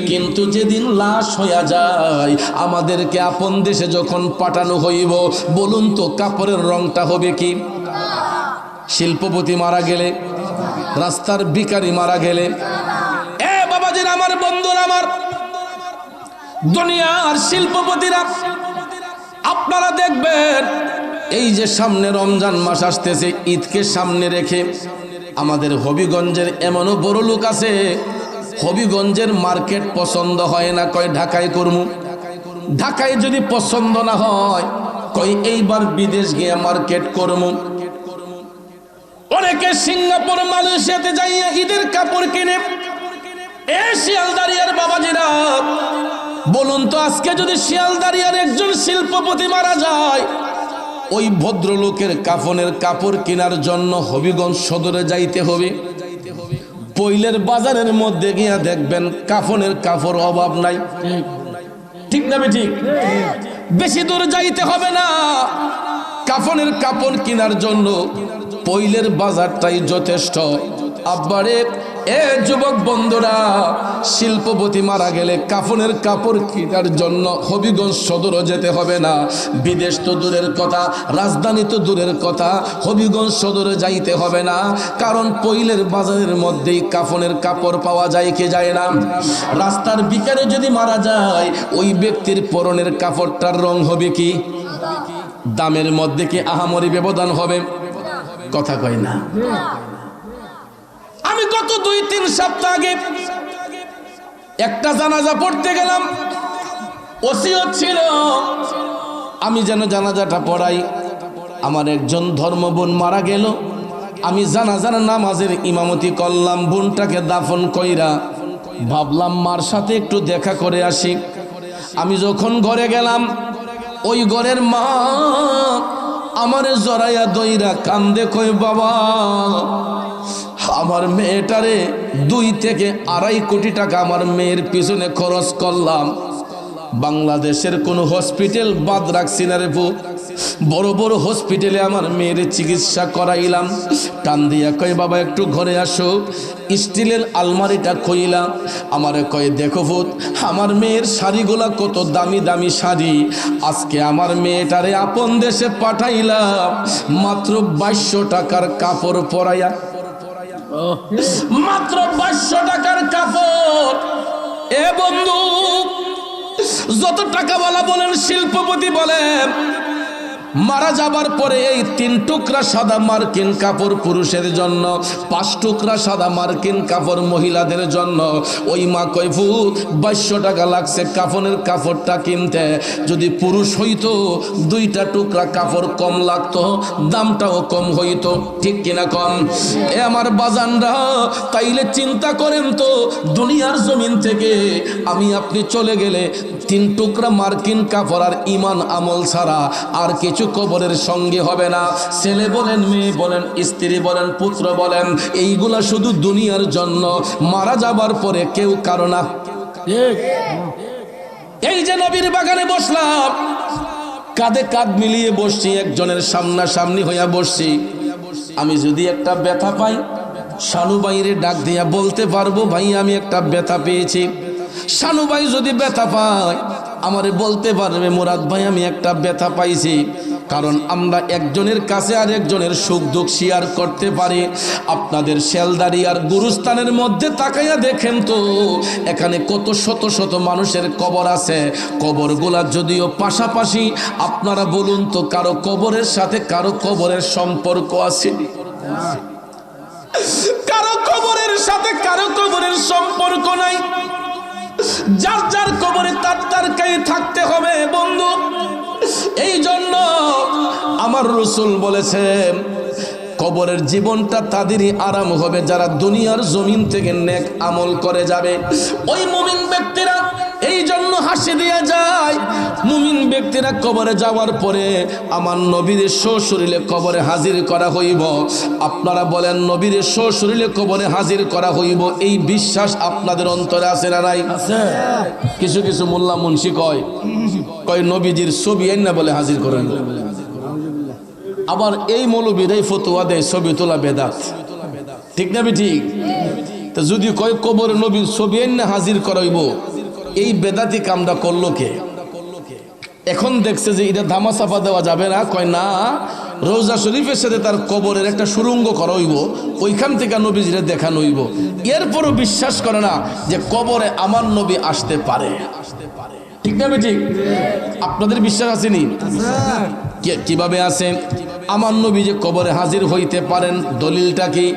কিন্তু যেদিন লাশ হইয়া যায়, আমাদেরকে আপন দেশে যখন পাঠানো হইব, বলুন তো কাপড়ের রংটা হবে কি? শিল্পপতি মারা গেলে, রাস্তার ভিখারি মারা গেলে, বাবাজির আমার বন্ধুরা আমার, দুনিয়ার শিল্পপতিরা আপনারা দেখবেন এই যে সামনে রমজান মাস আসতেছে, ঈদকে সামনে রেখে আমাদের হবিগঞ্জের এমনও বড় লোক আছে, হবিগঞ্জের মার্কেট পছন্দ হয় না, কয় ঢাকায় করমু। ঢাকায় যদি পছন্দ না হয়, কই এইবার বিদেশ গিয়ে মার্কেট করমু। অনেকে সিঙ্গাপুর মালয়েশিয়াতে যাইয়া ঈদের কাপড় কিনে। শিয়ালদারিয়ার বাবাজিরা বলুন তো, আজকে যদি শিয়ালদারিয়ার একজন শিল্পপতি মারা যায়, ওই ভদ্রলোকের কাফনের কাপড় কেনার জন্য হবিগঞ্জ সদরে যাইতে হবে। পৈলের বাজারের মধ্যে গিয়া দেখবেন কাফনের কাপড় অভাব নাই। ঠিক না ঠিক? বেশি দূর যাইতে হবে না, কাফনের কাপড় কেনার জন্য পৈলের বাজারটাই যথেষ্ট। আব্বারে যুবক বন্ধুরা, শিল্পপতি মারা গেলে কাফনের কাপড় কেনার জন্য হবিগঞ্জ সদরও যেতে হবে না। বিদেশ তো দূরের কথা, রাজধানী তো দূরের কথা, হবিগঞ্জ সদরে যাইতে হবে না। কারণ পৈলের বাজারের মধ্যেই কাফনের কাপড় পাওয়া যায় কি যায় না? রাস্তার ভিখারি যদি মারা যায়, ওই ব্যক্তির পরনের কাপড়টার রং হবে কি? দামের মধ্যে কি আহামরি ব্যবধান হবে? কথা কয় না। আমি গত 2-3 সপ্তাহ আগে একটা জানাজা পড়তে গেলাম। ওসিয়ত ছিল আমি যেন জানাজাটা পড়াই। আমার একজন ধর্মবোন মারা গেল, আমি জানাজার নামাজের ইমামতি করলাম। বোনটাকে দাফন কইরা ভাবলাম মার সাথে একটু দেখা করে আসি। আমি যখন ঘরে গেলাম, ওই ঘরের মা আমারে জড়াইয়া দইরা কান্দে, কই বাবা আমার মেয়েটারে 2 থেকে 2.5 কোটি টাকা আমার মেয়ের পিছনে খরচ করলাম, বাংলাদেশের কোন হসপিটাল বাদ রাখছি না রে পুত। বড় বড় হসপিটালে আমার মেয়ের চিকিৎসা করাইলাম। টান দিয়া কয় বাবা একটু ঘরে আসো, স্টিলের আলমারিটা খুইলাম। আমারে কয় দেখো পুত, আমার মেয়ের শাড়িগুলা কত দামি দামি শাড়ি, আজকে আমার মেয়েটারে আপন দেশে পাঠাইলাম মাত্র 2200 টাকার কাপড় পরাইয়া। মাত্র 2200 টাকার কাপড়। এ বন্ধু, যত টাকাওয়ালা বলেন, শিল্পপতি বলেন, মারা যাবার পরে এই 3 টুকরা সাদা মার্কিন কাপড় পুরুষের জন্য, 5 টুকরা সাদা মার্কিন কাপড় মহিলাদের জন্য। ওই মা কয় ফুট 2200 টাকা লাগছে কাফনের কাপড়টা কিনতে। যদি পুরুষ হইতো 2টা টুকরা কাপড় কম লাগতো, দামটাও কম হইতো, ঠিক কিনা কম? এ আমার বাজানরা, তাইলে চিন্তা করেন তো, দুনিয়ার জমিন থেকে আমি আপনি চলে গেলে 3 টুকরা মার্কিন কাপড় আর ইমান আমল ছাড়া আর কিছু কবরের সঙ্গে হবে না। ছেলে বলেন, মেয়ে বলেন, স্ত্রী বলেন, পুত্র বলেন, এইগুলা শুধু দুনিয়ার জন্য, মারা যাবার পরে কেউ কারো না। এই যে নবীর বাগানে বসলাম, কাঁধে কাঁধ মিলিয়ে বসছি, একজনের সামনাসামনি হইয়া বসছি। আমি যদি একটা ব্যথা পাই, শানু ভাইরে ডাক দিয়া বলতে পারবো, ভাই আমি একটা ব্যথা পেয়েছি। শানু ভাই যদি ব্যথা পায়, আমারে বলতে পারবে, মুরাদ ভাই আমি একটা ব্যথা পাইছি। কারণ আমরা একজনের কাছে আর একজনের সুখ দুঃখ শেয়ার করতে পারি। আপনাদের শেলদারি আর গুরুস্থানের মধ্যে তাকাইয়া দেখেন তো, এখানে কত শত শত মানুষের কবর আছে। কবরগুলা যদিও পাশাপাশি, আপনারা বলুন তো, কারো কবরের সাথে কারো কবরের সম্পর্ক আছে? কারো কবরের সাথে কারো কবরের সম্পর্ক নাই। যার যার কবরে তার কাছে থাকতে হবে বন্ধু। এই জন্য আমার রাসূল বলেছেন, কবরের জীবনটা তাদেরই আরাম হবে যারা দুনিয়ার জমিন থেকে নেক আমল করে যাবে। ওই মুমিন ব্যক্তিরা এই জন্য হাসি দিয়ে যায়। মুমিন ব্যক্তিরা কবরে যাওয়ার পরে আমার নবীর সশরীরে কবরে হাজির করা হইব। আপনারা বলেন, নবীর সশরীরে কবরে হাজির করা হইব, এই বিশ্বাস আপনাদের অন্তরে আছে না নাই? আছে। কিছু কিছু মোল্লা মুন্সি কয় নবীজির ছবি এনে বলে হাজির করেন। আবার এই মৌলবীরাই ফতোয়া দেয় ছবি তোলা বেদাত, ঠিক না? ঠিক। তো যদি কয় কবরে নবীর ছবি এনে হাজির করাইব, এই বেদাতি কামটা করলো কে? এখন দেখছে যে এটা ধামাচাপা দেওয়া যাবে না, কয় না, রওজা শরীফের সাথে তার কবরের একটা সুরঙ্গ করা হইব, ওইখান থেকে নবীজিরে দেখানো হইব। এরপরও বিশ্বাস করে না যে কবরে আমার নবী আসতে পারে, ঠিক না? ঠিক। আপনাদের বিশ্বাস আসেনি? কিভাবে আছে? আমার নবী যে কবরে হাজির হইতে পারেন, দলিলটা কি?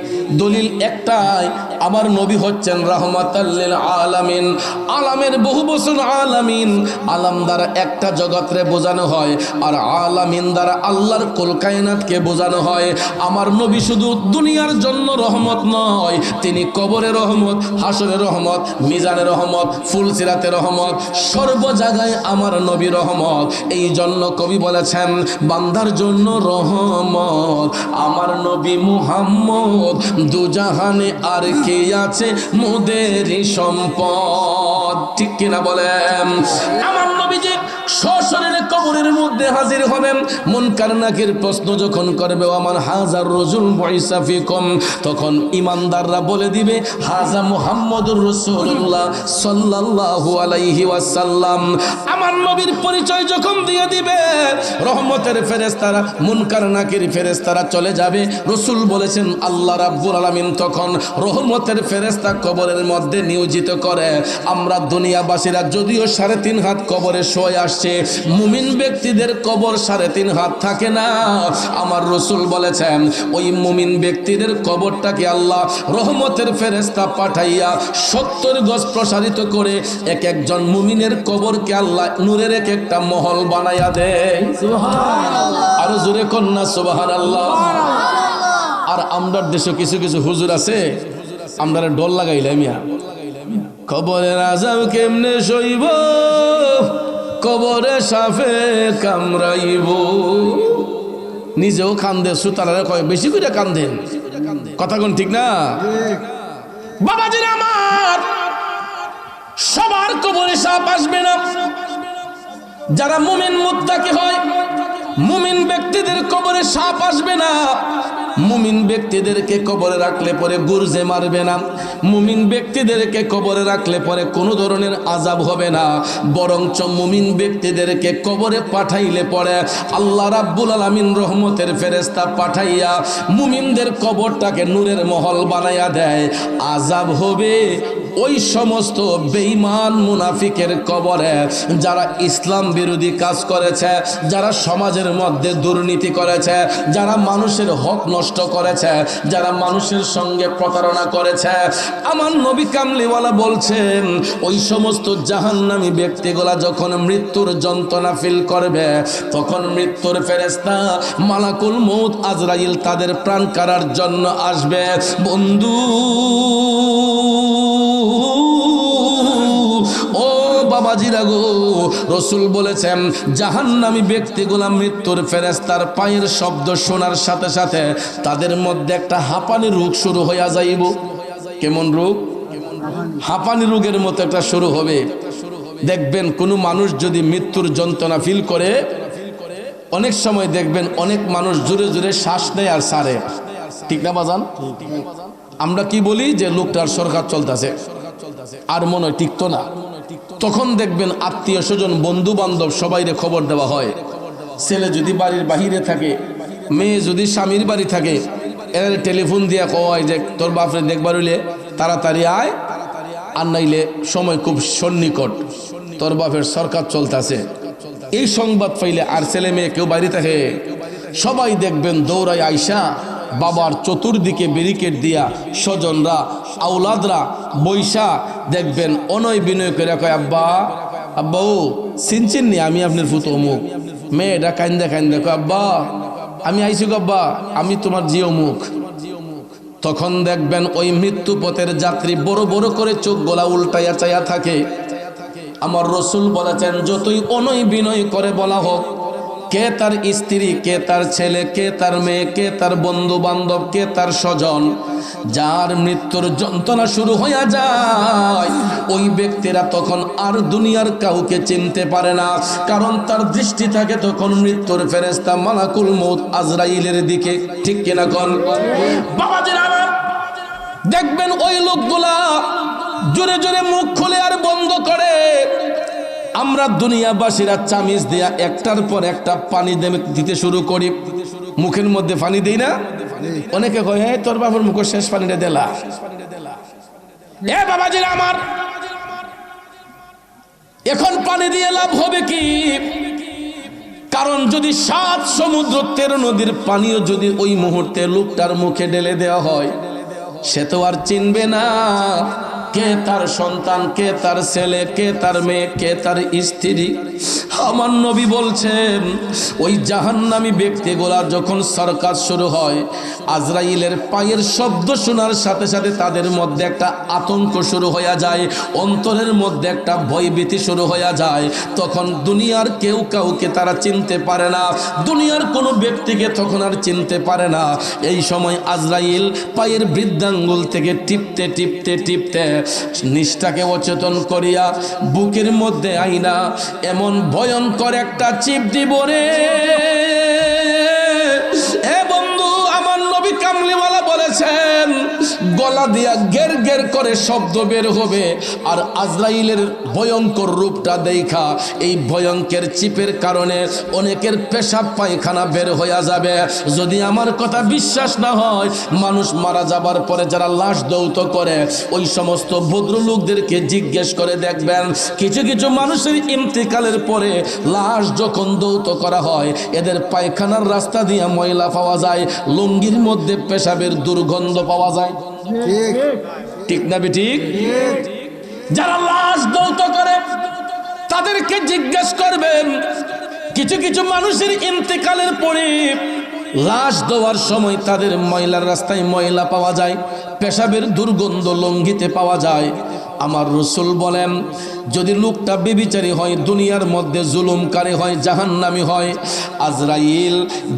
দলিল একটাই, আমার নবী হচ্ছেন রাহমাতাল লিল আলামিন। আলামের বহু বচন আলামিন। আলাম দ্বারা একটা জগৎরে বোঝানো হয়, আর আলামিন দ্বারা আল্লাহর কুল কায়নাতকে বোঝানো হয়। আমার নবী শুধু দুনিয়ার জন্য রহমত নয়, তিনি কবরে রহমত, হাসরে রহমত, মিজানে রহমত, ফুলসিরাতে রহমত, সর্ব জায়গায় আমার নবী রহমত। এই জন্য কবি বলেছেন, বান্দার জন্য রহমত আমার নবী মুহাম্মদ, দুজাহানে আর কে আছে মোদেরই সম্পদ, ঠিক কিনা বলেন? আমার নবী যে সশরীরে কবরের মধ্যে হাজির হবেন, মুনকার নাকির প্রশ্ন যখন করবে, আমার হাজার রাজুল বুইসা ফিকুম, তখন ইমানদাররা বলে দিবে, হাজা মুহাম্মদুর রাসূলুল্লাহ সাল্লাল্লাহু আলাইহি ওয়াসাল্লাম। আমার নবীর পরিচয় যখন দিয়ে দিবে, রহমতের ফেরেশতারা, মুনকার নাকির ফেরেশতারা চলে যাবে। রাসূল বলেছেন, আল্লাহ রাব্বুল আলামিন তখন রহমতের ফেরেশতা কবরের মধ্যে নিয়োজিত করে। আমরা দুনিয়াবাসীরা যদিও 3.5 হাত কবরে শুয়ে আসছে, মুমিন ব্যক্তিদের কবর 3.5 হাত থাকে না। আমার রাসূল বলেছেন, ওই মুমিন ব্যক্তিদের কবরটাকে আল্লাহ রহমতের ফেরেশতা পাঠাইয়া 70 গজ প্রসারিত করে এক একজন মুমিনের কবরকে আল্লাহ নূরের এক একটা মহল বানাইয়া দেয়। সুবহানাল্লাহ। আরো জোরে কন্যা সুবহানাল্লাহ। আর আমরার দেশে কিছু কিছু হুজুর আছে, আমরা ডর লাগাইলে মিয়া, কবরের আযাব কেমনে সইব, কবরে সাপে কামড়াইব। নিজেও কান্দে, সুতারারে কয় বেশি করে কান্দেন, কথা কোন ঠিক না? বাবাজিরা আমার, সবার কবরে সাপ আসবে না। যারা মুমিন মুত্তাকি হয়, মুমিন ব্যক্তিদের কবরে সাপ আসবে না, মুমিন ব্যক্তিদেরকে কবরে রাখলে পরে গুরজে মারবে না, মুমিন ব্যক্তিদেরকে কবরে রাখলে পরে কোনো ধরনের আযাব হবে না, বরঞ্চ মুমিন ব্যক্তিদেরকে কবরে পাঠাইলে পরে আল্লাহ রাব্বুল আলামিন রহমতের ফেরেশতা পাঠাইয়া মুমিনদের কবরটাকে নূরের মহল বানাইয়া দেয়। আযাব হবে ওই সমস্ত বেঈমান মুনাফিকের কবরে, যারা ইসলাম বিরোধী কাজ করেছে, যারা সমাজের মধ্যে দুর্নীতি করেছে, যারা মানুষের হক নষ্ট করেছে, যারা মানুষের সঙ্গে প্রতারণা করেছে। আমার নবী কামলিওয়ালা বলছেন ওই সমস্ত জাহান্নামী ব্যক্তিগুলা যখন মৃত্যুর যন্ত্রণা ফিল করবে, তখন মৃত্যুর ফেরেশতা মালাকুল মউত আজরাইল তাদের প্রাণ কাড়ার জন্য আসবে। বন্ধু ও বাবাজিরা গো, রসুল বলেছেন জাহান্নামী ব্যক্তিগুলা মৃত্যুর ফেরেশতার পায়ের শব্দ শোনার সাথে সাথে তাদের মধ্যে একটা হাঁপানি রোগ শুরু হইয়া যাইব। কেমন রোগ? হাঁপানি রোগের মতো একটা শুরু হবে। দেখবেন কোনো মানুষ যদি মৃত্যুর যন্ত্রণা ফিল করে, অনেক সময় দেখবেন অনেক মানুষ জোরে জোরে শ্বাস নেয় আর সারে, ঠিক না বাজান? আমরা কি বলি যে লোকটার সরকার চলতেছে, আর মনে হয় টিকতো না। তখন দেখবেন আত্মীয় স্বজন বন্ধু বান্ধব সবাইরে খবর দেওয়া হয়। ছেলে যদি বাড়ির বাহিরে থাকে, মেয়ে যদি স্বামীর বাড়ি থাকে, এর টেলিফোন দিয়া কয় যে তোর বাপরে দেখবার হইলে তাড়াতাড়ি আয়, আর নাইলে সময় খুব সন্নিকট, তোর বাপের সরকার চলতেছে। এই সংবাদ পাইলে আর ছেলে মেয়ে কেউ বাড়ি থাকে, সবাই দেখবেন দৌড়ায় আইসা বাবার চতুর্দিকে ব্যারিকেড দিয়া স্বজনরা আউলাদরা বৈশা দেখবেন অনয় বিনয় করে কয় আব্বা আব্বা ও চিনছেন নি আমি আপনার ফুতো অমুক। মেয়েটা কান্দে কান্দে কয় আব্বা আমি আইসি গো আব্বা, আমি তোমার জি অমুক। তখন দেখবেন ওই মৃত্যু পথের যাত্রী বড় বড় করে চোখ গোলা উল্টাইয়া চাইয়া থাকে। আমার রসুল বলেছেন যতই অনয় বিনয় করে বলা হোক, কে তার স্ত্রী, কে তার ছেলে, কে তার মেয়ে, কে তার বন্ধু বান্ধব, কে তার স্বজন, যার মৃত্যুর যন্ত্রণা শুরু হইয়া যায়, ওই ব্যক্তিরা তখন আর দুনিয়ার কাউকে চিনতে পারে না, কারণ তার দৃষ্টি থাকে তখন মৃত্যুর ফেরেশতা মালাকুল মউত আজরাইলের দিকে। ঠিক কিনা কোন বাবাজিরা? দেখবেন ওই লোকগুলা জোরে জোরে মুখ খুলে আর বন্ধ করে। আমরা দুনিয়াবাসীরা চামিচ দিয়া একটার পর একটা পানি দিতে শুরু করি, মুখের মধ্যে পানি দেই না? অনেকে কয় এই তোর বাবার মুখের শেষ পানিটা দেলা। এ বাবাজিরা আমার, এখন পানি দিয়ে লাভ হবে কি? কারণ যদি 7 সমুদ্র 13 নদীর পানিও যদি ওই মুহূর্তে লোকটার মুখে ঢেলে দেওয়া হয়, সে তো আর চিনবে না কে তার সন্তান, কে তার ছেলে, কে তার মেয়ে, কে তার স্ত্রী। আমার নবী বলছেন ওই জাহান্নামী ব্যক্তিগুলা যখন সরকার শুরু হয়, আজরাইলের পায়ের শব্দ শোনার সাথে সাথে তাদের মধ্যে একটা আতঙ্ক শুরু হয়ে যায়, অন্তরের মধ্যে একটা ভয়ভীতি শুরু হয়ে যায়। তখন দুনিয়ার কেউ কাউকে তারা চিনতে পারে না, দুনিয়ার কোনো ব্যক্তিকে তখন আর চিনতে পারে না। এই সময় আজরাইল পায়ের বৃদ্ধাঙ্গুল থেকে টিপতে টিপতে টিপতে নিষ্ঠাকে অচেতন করিয়া বুকের মধ্যে আইনা এমন ভয়ঙ্কর একটা চিপ দিব রে। এ বন্ধু, আমার নবী কামলিওয়ালা বলেছেন গলা দিয়া গের গের করে শব্দ বের হবে, আর আজরাইলের ভয়ঙ্কর রূপটা দেখা এই ভয়ঙ্কর চিপের কারণে অনেকের পেশাব পায়খানা বের হয়ে যাবে। যদি আমার কথা বিশ্বাস না হয়, মানুষ মারা যাবার পরে যারা লাশ দৌত করে ওই সমস্ত ভদ্রলোকদেরকে জিজ্ঞেস করে দেখবেন, কিছু কিছু মানুষের ইন্তেকালের পরে লাশ যখন দৌত করা হয়, এদের পায়খানার রাস্তা দিয়ে ময়লা পাওয়া যায়, লুঙ্গির মধ্যে পেশাবের দুর্গন্ধ পাওয়া যায়। ঠিক না ঠিক? যারা লাশ দৌত করে তাদেরকে জিজ্ঞেস করবেন, কিছু কিছু মানুষের ইন্তেকালের পরে লাশ দেওয়ার সময় তাদের ময়লার রাস্তায় ময়লা পাওয়া যায়, পেশাবের দুর্গন্ধ লঙ্ঘিতে পাওয়া যায়। আমার রসুল বলেন যদি লোকটা বেবিচারী হয়, দুনিয়ার মধ্যে জুলুমকারী হয়, জাহান্নামী হয়, আজরাইল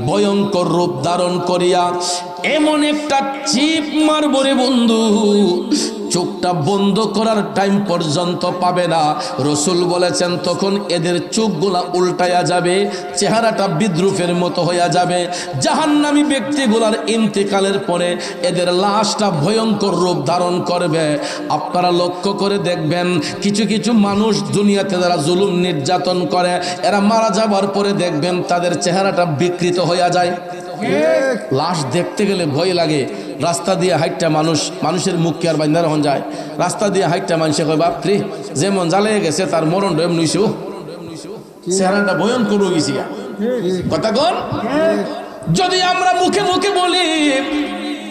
ভয়ঙ্কর রূপ ধারণ করিয়া এমন একটা চিপ মারব রে বন্ধু, চোখটা বন্ধ করার টাইম পর্যন্ত পাবে না। রসুল বলেছেন তখন এদের চোখগুলা উল্টায়া যাবে, চেহারাটা বিদ্রুপের মতো হইয়া যাবে। জাহান্নামী ব্যক্তিগুলার ইন্তেকালের পরে এদের লাশটা ভয়ঙ্কর রূপ ধারণ করবে। আপনারা লক্ষ্য করে দেখবেন কিছু কিছু মানুষ দুনিয়াতে যারা জুলুম নির্যাতন করে, এরা মারা যাবার পরে দেখবেন তাদের চেহারাটা বিকৃত হইয়া যায়। লাশ দেখতে গেলে ভয় লাগে। রাস্তা দিয়ে হাইটটা মানুষের মুখ কি আর বাইন্দা রহন যায়? রাস্তা দিয়ে হাইটটা মানুষে কয় বাপরে যেমন জ্বালিয়ে গেছে তার মরণ এমন হইছে, চেহারাটা ভয়ঙ্কর হয়ে গেছি। কথা কন, যদি আমরা মুখে মুখে বলি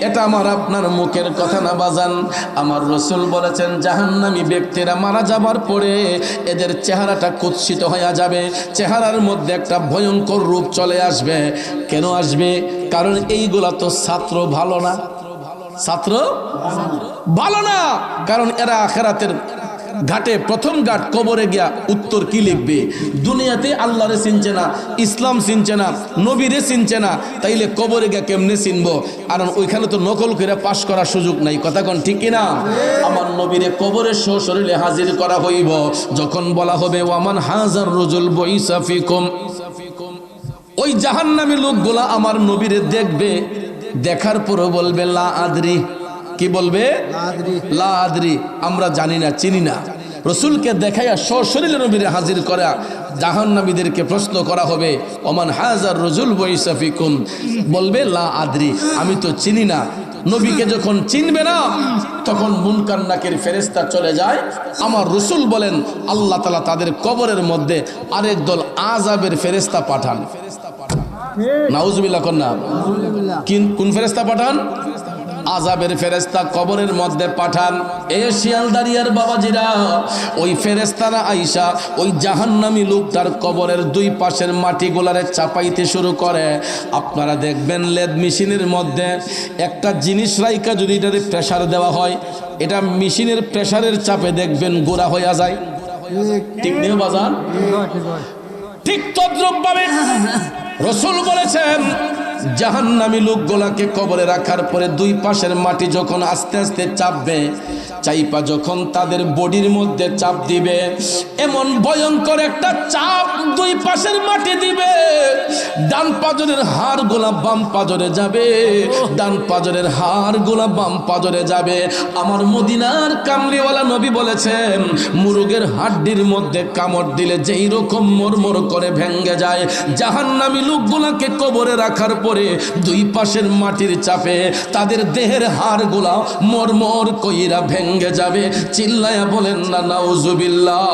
এটা আমার আপনার মুখের কথা না বাজান। আমার রসুল বলেছেন জাহান্নামী ব্যক্তিরা মারা যাবার পরে এদের চেহারাটা কুৎসিত হয়ে যাবে, চেহারার মধ্যে একটা ভয়ঙ্কর রূপ চলে আসবে। কেন আসবে? কারণ এইগুলা তো ছাত্র ভালো না, ছাত্র ভালো না। কারণ এরা আখিরাতের ঘাটে প্রথম ঘাট কবরে গিয়া উত্তর কি লিখবে? দুনিয়াতে আল্লাহরে চিনছে না, ইসলাম চিনছে না, নবীরে চিনছে না, তাইলে কবরে গিয়া কেমনে চিনবো? কারণ ওইখানে তো নকল করে পাশ করার সুযোগ নাই। কথা কোন ঠিক কিনা? আমার নবীরে কবরের সশরীরে হাজির করা হইব। যখন বলা হবে ওয়ামান হাজার রজুল বইসা ফিকুম, ওই জাহান্নামী লোকগুলা আমার নবীরে দেখবে, দেখার পরও বলবে লা আদরি। কি বলবে? লা আদরি, আমরা জানি না, চিনি না। রসুলকে দেখাইয়া সশরীরে নবীরে হাজির করা জাহান্নামীদেরকে প্রশ্ন করা হবে ওমান হাজার রজুল বইসা ফিকুম, বলবে লা আদরি, আমি তো চিনি না। নবীকে যখন চিনবে না তখন মুনকার নাকির ফেরেশতা চলে যায়। আমার রসুল বলেন আল্লাহ তাআলা তাদের কবরের মধ্যে আরেক দল আযাবের ফেরেশতা পাঠান। নাউজুবিল্লাহ কন্না, কোন ফেরেশতা পাঠান? আযাবের ফেরেশতা কবরের মধ্যে পাঠান। এ শিয়ালদারিয়ার বাবাজিরা, ওই ফেরেশতারা আইসা ওই জাহান্নামী লোকটার কবরের দুই পাশের মাটিগুলারে চাপাইতে শুরু করে। আপনারা দেখবেন লেদ মেশিনের মধ্যে একটা জিনিস রাইকা যদি এটারে প্রেসার দেওয়া হয়, এটা মেশিনের প্রেসারের চাপে দেখবেন গোড়া হইয়া যায়। ঠিক নেই বাজান? ঠিক তদ্রূপভাবে রসুল বলেছেন জাহান্নামী লোকগুলাকে কবরে রাখার পরে দুই পাশের মাটি যখন আস্তে আস্তে চাপবে, চাইপা যখন তাদের বডির মধ্যে চাপ দিবে, এমন ভয়ঙ্কর একটা চাপ দুই পাশের মাটি দিবে, ডান পাজরের হাড় গোলা বাম পাজরে যাবে, ডান পাজরের হাড় গোলা বাম পাজরে যাবে। আমার মদিনার কামলিওয়ালা নবী বলেছেন মুরগের হাড্ডির মধ্যে কামড় দিলে যেই রকম মরমর করে ভেঙ্গে যায়, জাহান্নামী লোকগুলাকে কবরে রাখার পরে দুই পাশের মাটির চাপে তাদের দেহের হাড় গোলা মরমর কইরা ভেঙ্গে যাবে। চিল্লায়া বলেন না নাউজুবিল্লাহ।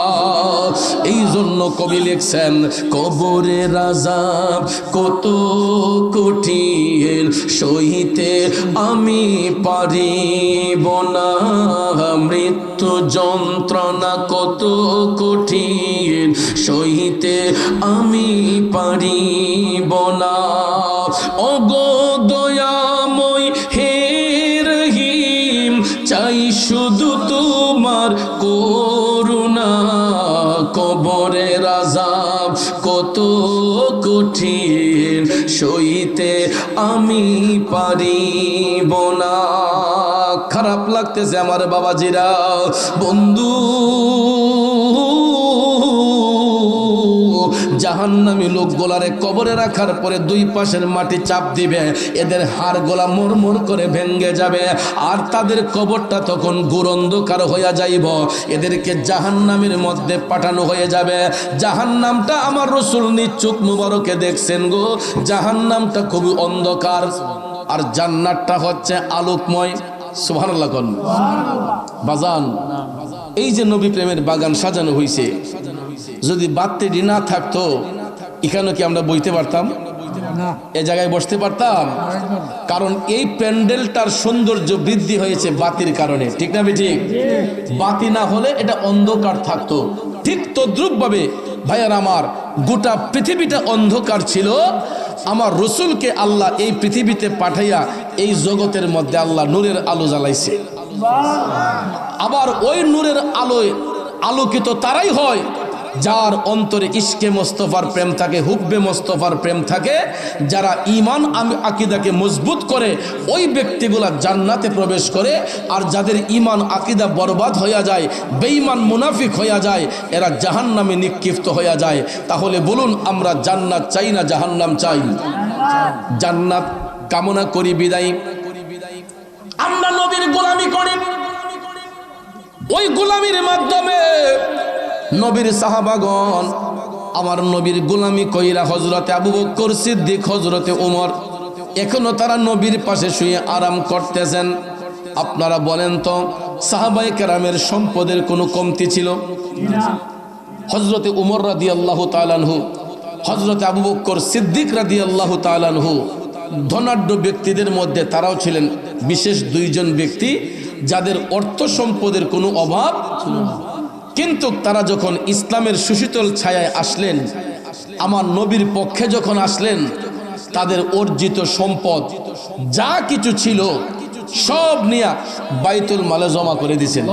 এই জন্য কবি লিখছেন কবরের আযাব কত কঠিন সইতে আমি পারিব না, মৃত্যু যন্ত্রণা কত কঠিন সইতে আমি পারিব না। ওগো দয়াময় হে রহিম, চাই শুধু তোমার করুণা, কবরের আযাব কত কঠিন সইতে আমি পারিব না। খারাপ লাগতেছে আমার বাবাজিরা, বন্ধু জাহান্নামী লোকগুলারে কবরে রাখার পরে দুই পাশের মাটি চাপ দিবে, এদের হাড় গোলা মরমর করে ভেঙ্গে যাবে, আর তাদের কবরটা তখন ঘোর অন্ধকার হইয়া যাইব। এদেরকে জাহান্নামের মধ্যে পাঠানো হয়ে যাবে। জাহান্নামটা আমার রসুল নিজ চোখ মুবারকে দেখছেন গো, জাহান্নামটা খুবই অন্ধকার আর জান্নাতটা হচ্ছে আলোকময়। সুবহানাল্লাহ কোন বাজান, এই যে নবী প্রেমের বাগান সাজানো হয়েছে, যদি বাতি না থাকতো এখানে কি আমরা বইতে পারতাম? এ জায়গায় বসতে পারতাম? কারণ এই প্যান্ডেলটার সৌন্দর্য বৃদ্ধি হয়েছে বাতির কারণে। ঠিক না ঠিক? বাতি না হলে এটা অন্ধকার থাকতো। ঠিক তদ্রুপ ভাবে ভাইয়ার আমার, গোটা পৃথিবীটা অন্ধকার ছিল, আমার রসুলকে আল্লাহ এই পৃথিবীতে পাঠাইয়া এই জগতের মধ্যে আল্লাহ নূরের আলো জ্বালাইছে। আবার ওই নূরের আলোয় আলোকিত তারাই হয় যার অন্তরে ইশকে মোস্তফার প্রেম থাকে, হুব্বে মোস্তফার প্রেম থাকে, যারা ঈমান আকীদাকে মজবুত করে ওই ব্যক্তিগুলা জান্নাতে প্রবেশ করে। আর যাদের ঈমান আকীদা বরবাদ হইয়া যায়, বেঈমান মুনাফিক হইয়া যায়, এরা জাহান্নামে নিক্ষিপ্ত হইয়া যায়। তাহলে বলুন, আমরা জান্নাত চাই না জাহান্নাম চাই? জান্নাত কামনা করি বিদায় আমরা নবীর গোলামি করি। ওই গোলামির মাধ্যমে নবীর সাহাবাগণ আমার নবীর গোলামি কইরা হযরতে আবু বকর সিদ্দিক, হযরতে ওমর এখনো তারা নবীর পাশে শুয়ে আরাম করতেছেন। আপনারা বলেন তো, সাহাবায়ে কেরামের সম্পদের কোনো কমতি ছিল? হযরতে ওমর রাদিয়াল্লাহু তাআলা আনহু, হযরতে আবু বকর সিদ্দিক রাদিয়াল্লাহু তাআলা আনহু ধনাঢ্য ব্যক্তিদের মধ্যে তারাও ছিলেন বিশেষ দুইজন ব্যক্তি যাদের অর্থ সম্পদের কোনো অভাব ছিল না। কিন্তু তারা যখন ইসলামের সুশীতল ছায়ায় আসলেন, আমার নবীর পক্ষে যখন আসলেন, তাদের অর্জিত সম্পদ যা কিছু ছিল সব নিয়ে বাইতুল মালে জমা করে দিয়েছেন।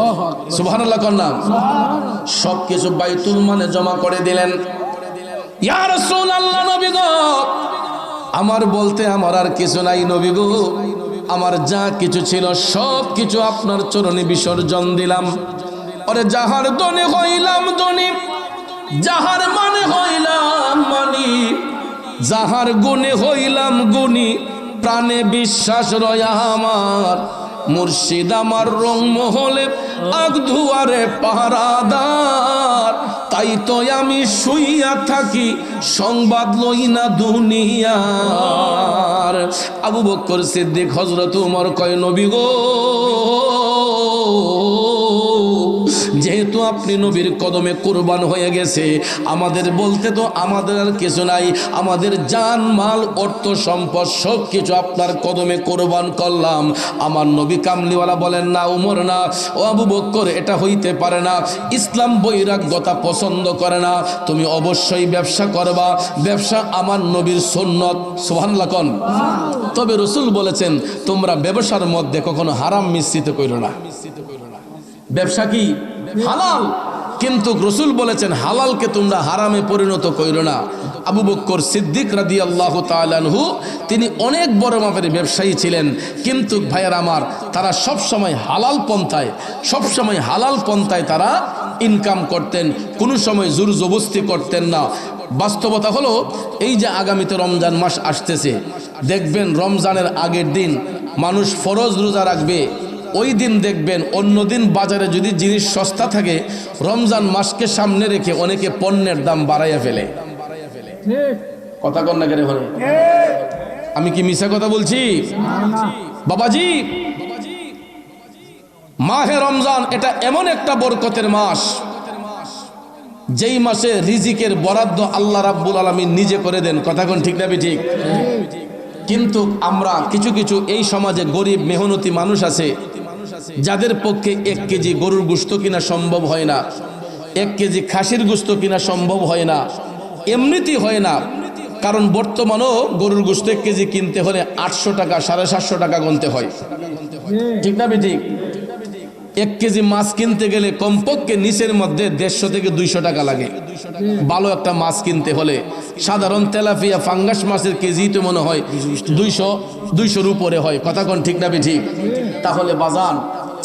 সুবহানাল্লাহ কন্যা, সব কিছু বাইতুল মালে জমা করে দিলেন। ইয়া রাসূলুল্লাহ, নবী গো, আমার বলতে আমার আর কিছু নাই নবী গো, আমার যা কিছু ছিল সব কিছু আপনার চরণে বিসর্জন দিলাম। ওরে যাহার দনে হইলাম দনি, যাহার মানে হইলাম মানি, যাহার গুণে হইলাম গুণী, প্রাণে বিশ্বাস রয়া আমার, মুর্শিদ আমার রং মহলে আগ ধুয়ারে পাহারাদার, তাই তো আমি শুইয়া থাকি সংবাদ লই না দুনিয়ার। আবু বকর সিদ্দিক হযরত ওমর কয়, নবী গো, যেহেতু আপনি নবীর কদমে কুরবান হয়ে গেছে, আমাদের বলতে তো আমাদের আর কিছু নাই, আমাদের জান মাল অর্থ সম্পদ সব কিছু আপনার কদমে কুরবান করলাম। আমার নবী কামলিওয়ালা বলেন, না উমর না, ও আবু বকর, এটা হইতে পারে না। ইসলাম বৈরাগ্যতা পছন্দ করে না, তুমি অবশ্যই ব্যবসা করবা, ব্যবসা আমার নবীর সুন্নত। সুবহানাল্লাহ কোন। তবে রাসূল বলেছেন, তোমরা ব্যবসার মধ্যে কখনো হারাম মিশ্রিত করো না। ব্যবসা কি হালাল, কিন্তু রাসূল বলেছেন হালালকে তোমরা হারামে পরিণত কইরো না। আবু বকর সিদ্দিক রাদিয়াল্লাহু তাআলা আনহু তিনি অনেক বড় মাপের ব্যবসায়ী ছিলেন, কিন্তু ভাইয়ের আমার, তারা সব সময় হালাল পন্থায় তারা ইনকাম করতেন, কোনো সময় জোর জবরদস্তি করতেন না। বাস্তবতা হলো, এই যে আগামীতে রমজান মাস আসতেছে, দেখবেন রমজানের আগের দিন মানুষ ফরজ রোজা রাখবে, ওই দিন দেখবেন অন্য দিন বাজারে যদি জিনিস সস্তা থাকে, রমজান মাসকে সামনে রেখে অনেকে পণ্যের দাম বাড়াইয়া ফেলে। কথা কন না কেন? আমি কি মিছা কথা বলছি বাবাজি? মাহে রমজান এটা এমন একটা বরকতের মাস, যেই মাসে রিজিকের বরাদ্দ আল্লাহ রাব্বুল আলামিন নিজে করে দেন। কথা কোন ঠিক না ঠিক? কিন্তু আমরা কিছু কিছু এই সমাজে গরিব মেহনতি মানুষ আছে, যাদের পক্ষে 1 কেজি গরুর গোশত কিনা সম্ভব হয় না, 1 কেজি খাসির গোশত কিনা সম্ভব হয় না, এমনিতেই হয় না। কারণ বর্তমানেও গরুর গোশত 1 কেজি কিনতে হলে 800 টাকা 750 টাকা গুনতে হয়। ঠিক না ঠিক? 1 কেজি মাছ কিনতে গেলে কমপক্ষে নিচের মধ্যে 150 থেকে 200 টাকা লাগে ভালো একটা মাছ কিনতে হলে। সাধারণ তেলাপিয়া ফাঙ্গাস মাছের কেজি তো মনে হয় 200-200-র উপরে হয়। কথা কোন ঠিক না ঠিক? তাহলে বাজান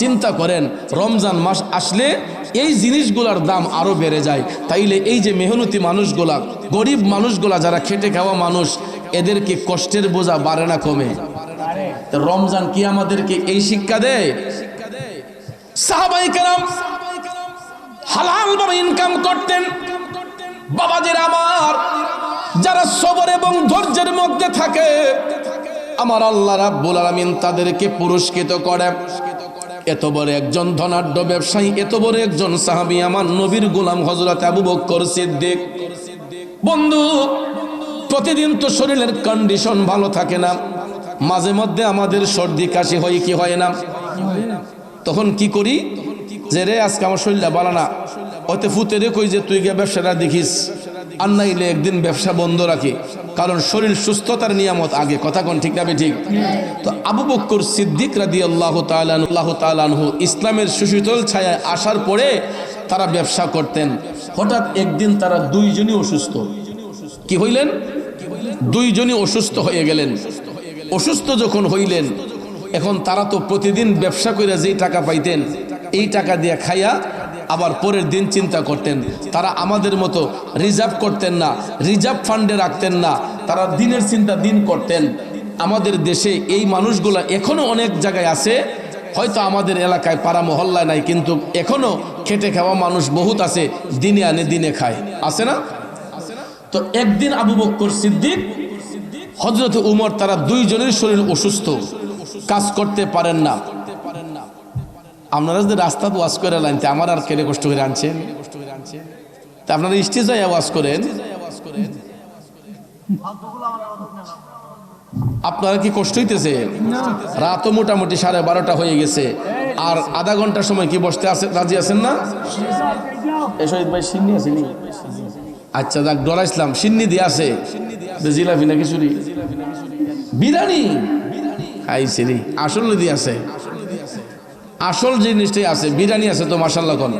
চিন্তা করেন, রমজান মাস আসলে এই জিনিসগুলোর দাম আরো বেড়ে যায়। তাইলে এই যে মেহনতি মানুষগুলা, গরিব মানুষগুলা, যারা খেটে খাওয়া মানুষ, এদেরকে কষ্টের বোঝা বাড়ে না কমে? রমজান কি আমাদেরকে এই শিক্ষা দেয়? সাহাবায়ে কেরাম হালাল ভাবে ইনকাম করতেন। বাবাজির আমার, যারা সবর এবং ধৈর্যের মধ্যে থাকে, আমার আল্লাহ রাব্বুল আলামিন তাদেরকে পুরস্কৃত করে। এত বড় একজন ধনাঢ্য ব্যবসায়ী, এত বড় একজন সাহাবী, আমার নবীর গোলাম হযরত আবু বকর সিদ্দিক। বন্ধু, প্রতিদিন তো শরীরের কন্ডিশন ভালো থাকে না, মাঝে মধ্যে আমাদের সর্দি কাশি হয় কি হয় না? তখন কি করি, যে রে আজকে আমার শরীরটা ভালো না, ওতে ফুতেরে কই যে তুই গিয়ে ব্যবসাটা দেখিস, আর নাইলে একদিন ব্যবসা বন্ধ রাখি, কারণ শরীর সুস্থতার নিয়ামত আগে। কথা কোন ঠিক না ঠিক? তো আবু বকর সিদ্দিক রাদিয়াল্লাহু তাআলা আনহু ইসলামের সুশীতল ছায়ায় আসার পরে তারা ব্যবসা করতেন। হঠাৎ একদিন তারা দুইজনই অসুস্থ। কি হইলেন? দুইজনই অসুস্থ হয়ে গেলেন। অসুস্থ যখন হইলেন, এখন তারা তো প্রতিদিন ব্যবসা করে যেই টাকা পাইতেন, এই টাকা দিয়ে খাইয়া আবার পরের দিন চিন্তা করতেন। তারা আমাদের মতো রিজার্ভ করতেন না, রিজার্ভ ফান্ডে রাখতেন না, তারা দিনের চিন্তা দিন করতেন। আমাদের দেশে এই মানুষগুলা এখনো অনেক জায়গায় আছে, হয়তো আমাদের এলাকায় পাড়া মহল্লায় নাই, কিন্তু এখনো খেটে খাওয়া মানুষ বহুত আছে, দিনে আনে দিনে খায়, আছে না? তো একদিন আবু বকর সিদ্দিক, হযরত উমর, তারা দুইজনের শরীর অসুস্থ, কাজ করতে পারেন না। আপনারা যদি রাস্তা ওয়াজ করে লাইনতে আমার আর কেড়ে কষ্ট করে আনছেন, তা আপনারা স্টেজে ওয়াজ করেন, আপনারা কি কষ্ট হইতেছে? রাতও মোটামুটি 12:30 হয়ে গেছে, আর আধা ঘন্টার সময় কি বসতে আছে, রাজি আছেন না? শহীদ ভাই সিন্নি আছে নি? আচ্ছা যাক, ডরাইছিলাম। সিন্নি দিয়ে আছে, জিলাপি না খিচুড়ি, বিরিয়ানি খাইছে নি, আসলে দিয়ে আছে, আসল জিনিসটাই আছে, বিরিয়ানি আছে তো মাশাআল্লাহ কোন,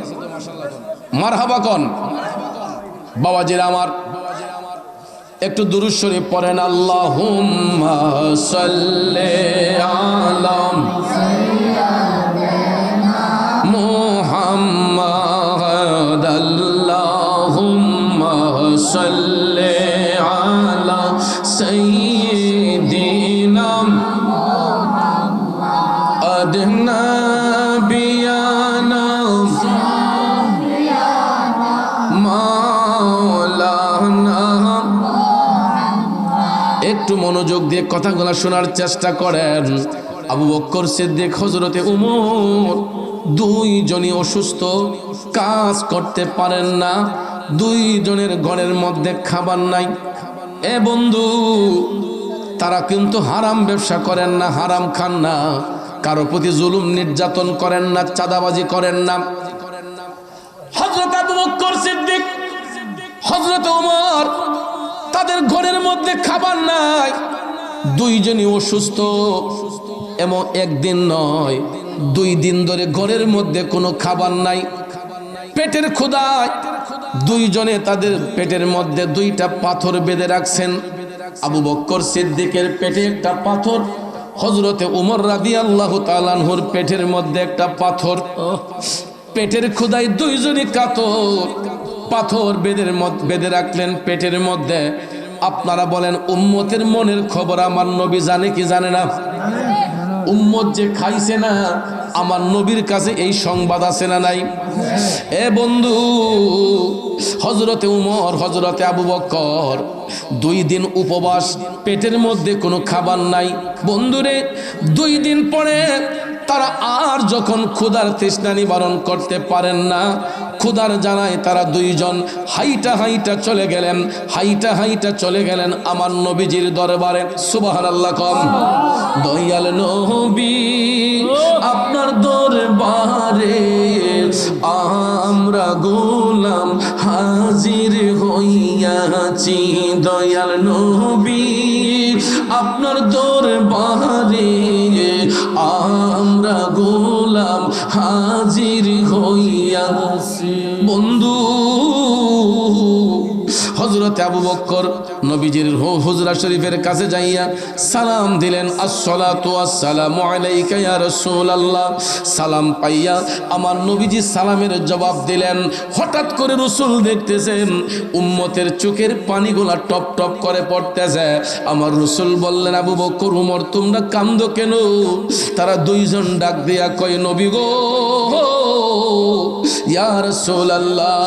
মারহাবা কোন। বাবাজিরা আমার, একটু দুরূদ শরীফ পড়েন। আল্লাহুম্মা সাল্লি আলা মুহাম্মাদ, আল্লাহুম্মা সাল্লি আলা সাইয়্যিদিনা আদনা বিয়ানা মাওলানা। একটু মনোযোগ দিয়ে কথাগুলো শোনার চেষ্টা করেন। আবু বকর সিদ্দিক, হযরতে উমর, দুইজনই অসুস্থ, কাজ করতে পারেন না, দুইজনের ঘরের মধ্যে খাবার নাই। এ বন্ধু, তারা কিন্তু হারাম ব্যবসা করেন না, হারাম খান না, কারো প্রতি জুলুম নির্যাতন করেন না, চাঁদাবাজি করেন না। হযরত আবু বকর সিদ্দিক, হযরত উমর, তাদের ঘরের মধ্যে খাবার নাই, দুইজনই অসুস্থ। এমন একদিন নয়, 2 দিন ধরে ঘরের মধ্যে কোনো খাবার নাই, পেটের ক্ষুধায় দুইজনে তাদের পেটের মধ্যে 2টা পাথর বেঁধে রাখছেন। আবু বকর সিদ্দিকের পেটে একটা পাথর, হযরতে উমর রাদিয়াল্লাহু তাআলা আনহুর পেটের মধ্যে একটা পাথর। পেটের ক্ষুধায় দুইজনই কাতর, পাথর বেঁধে রাখলেন পেটের মধ্যে। আপনারা বলেন, উম্মতের মনের খবর আমার নবী জানে কি জানে না? উম্মত যে খাইছে না, আমার নবীর কাছে এই সংবাদ আছে না নাই? এ বন্ধু, হযরতে উমর, হযরতে আবু বকর 2 দিন উপবাস, পেটের মধ্যে কোনো খাবার নাই। বন্ধুরে, 2 দিন পরে তারা আর যখন ক্ষুধার তৃষ্ণা নিবারণ করতে পারেন না, ক্ষুধার জানায় তারা দুইজন হাইটা হাইটা চলে গেলেন, হাইটা হাইটা চলে গেলেন আমার নবীজির দরবারে। সুবহানাল্লাহ কম। দয়াল নবী, আপনার দরবারে আমরা গোলাম হাজির হইয়াছি। দয়াল নবী, আপনার দরবারে আমরা গোলাম হাজির হইয়াছি। বন্ধু, হযরতে আবু বকর নবীজির হুজরা শরীফের কাছে যাইয়া সালাম দিলেন। আসসালাতু ওয়াসসালামু আলাইকা ইয়া রাসূলুল্লাহ। সালাম পাইয়া আমার নবীজি সালামের জবাব দিলেন। হঠাৎ করে রাসূল দেখতেছেন উম্মতের চোখের পানিগুলা টপ টপ করে পড়তেছে। আমার রাসূল বললেন, আবু বকর, উমর, তোমরা কান্দো কেন? তারা দুইজন ডাক দিয়া কয়, নবী গো, ইয়া রাসূলুল্লাহ,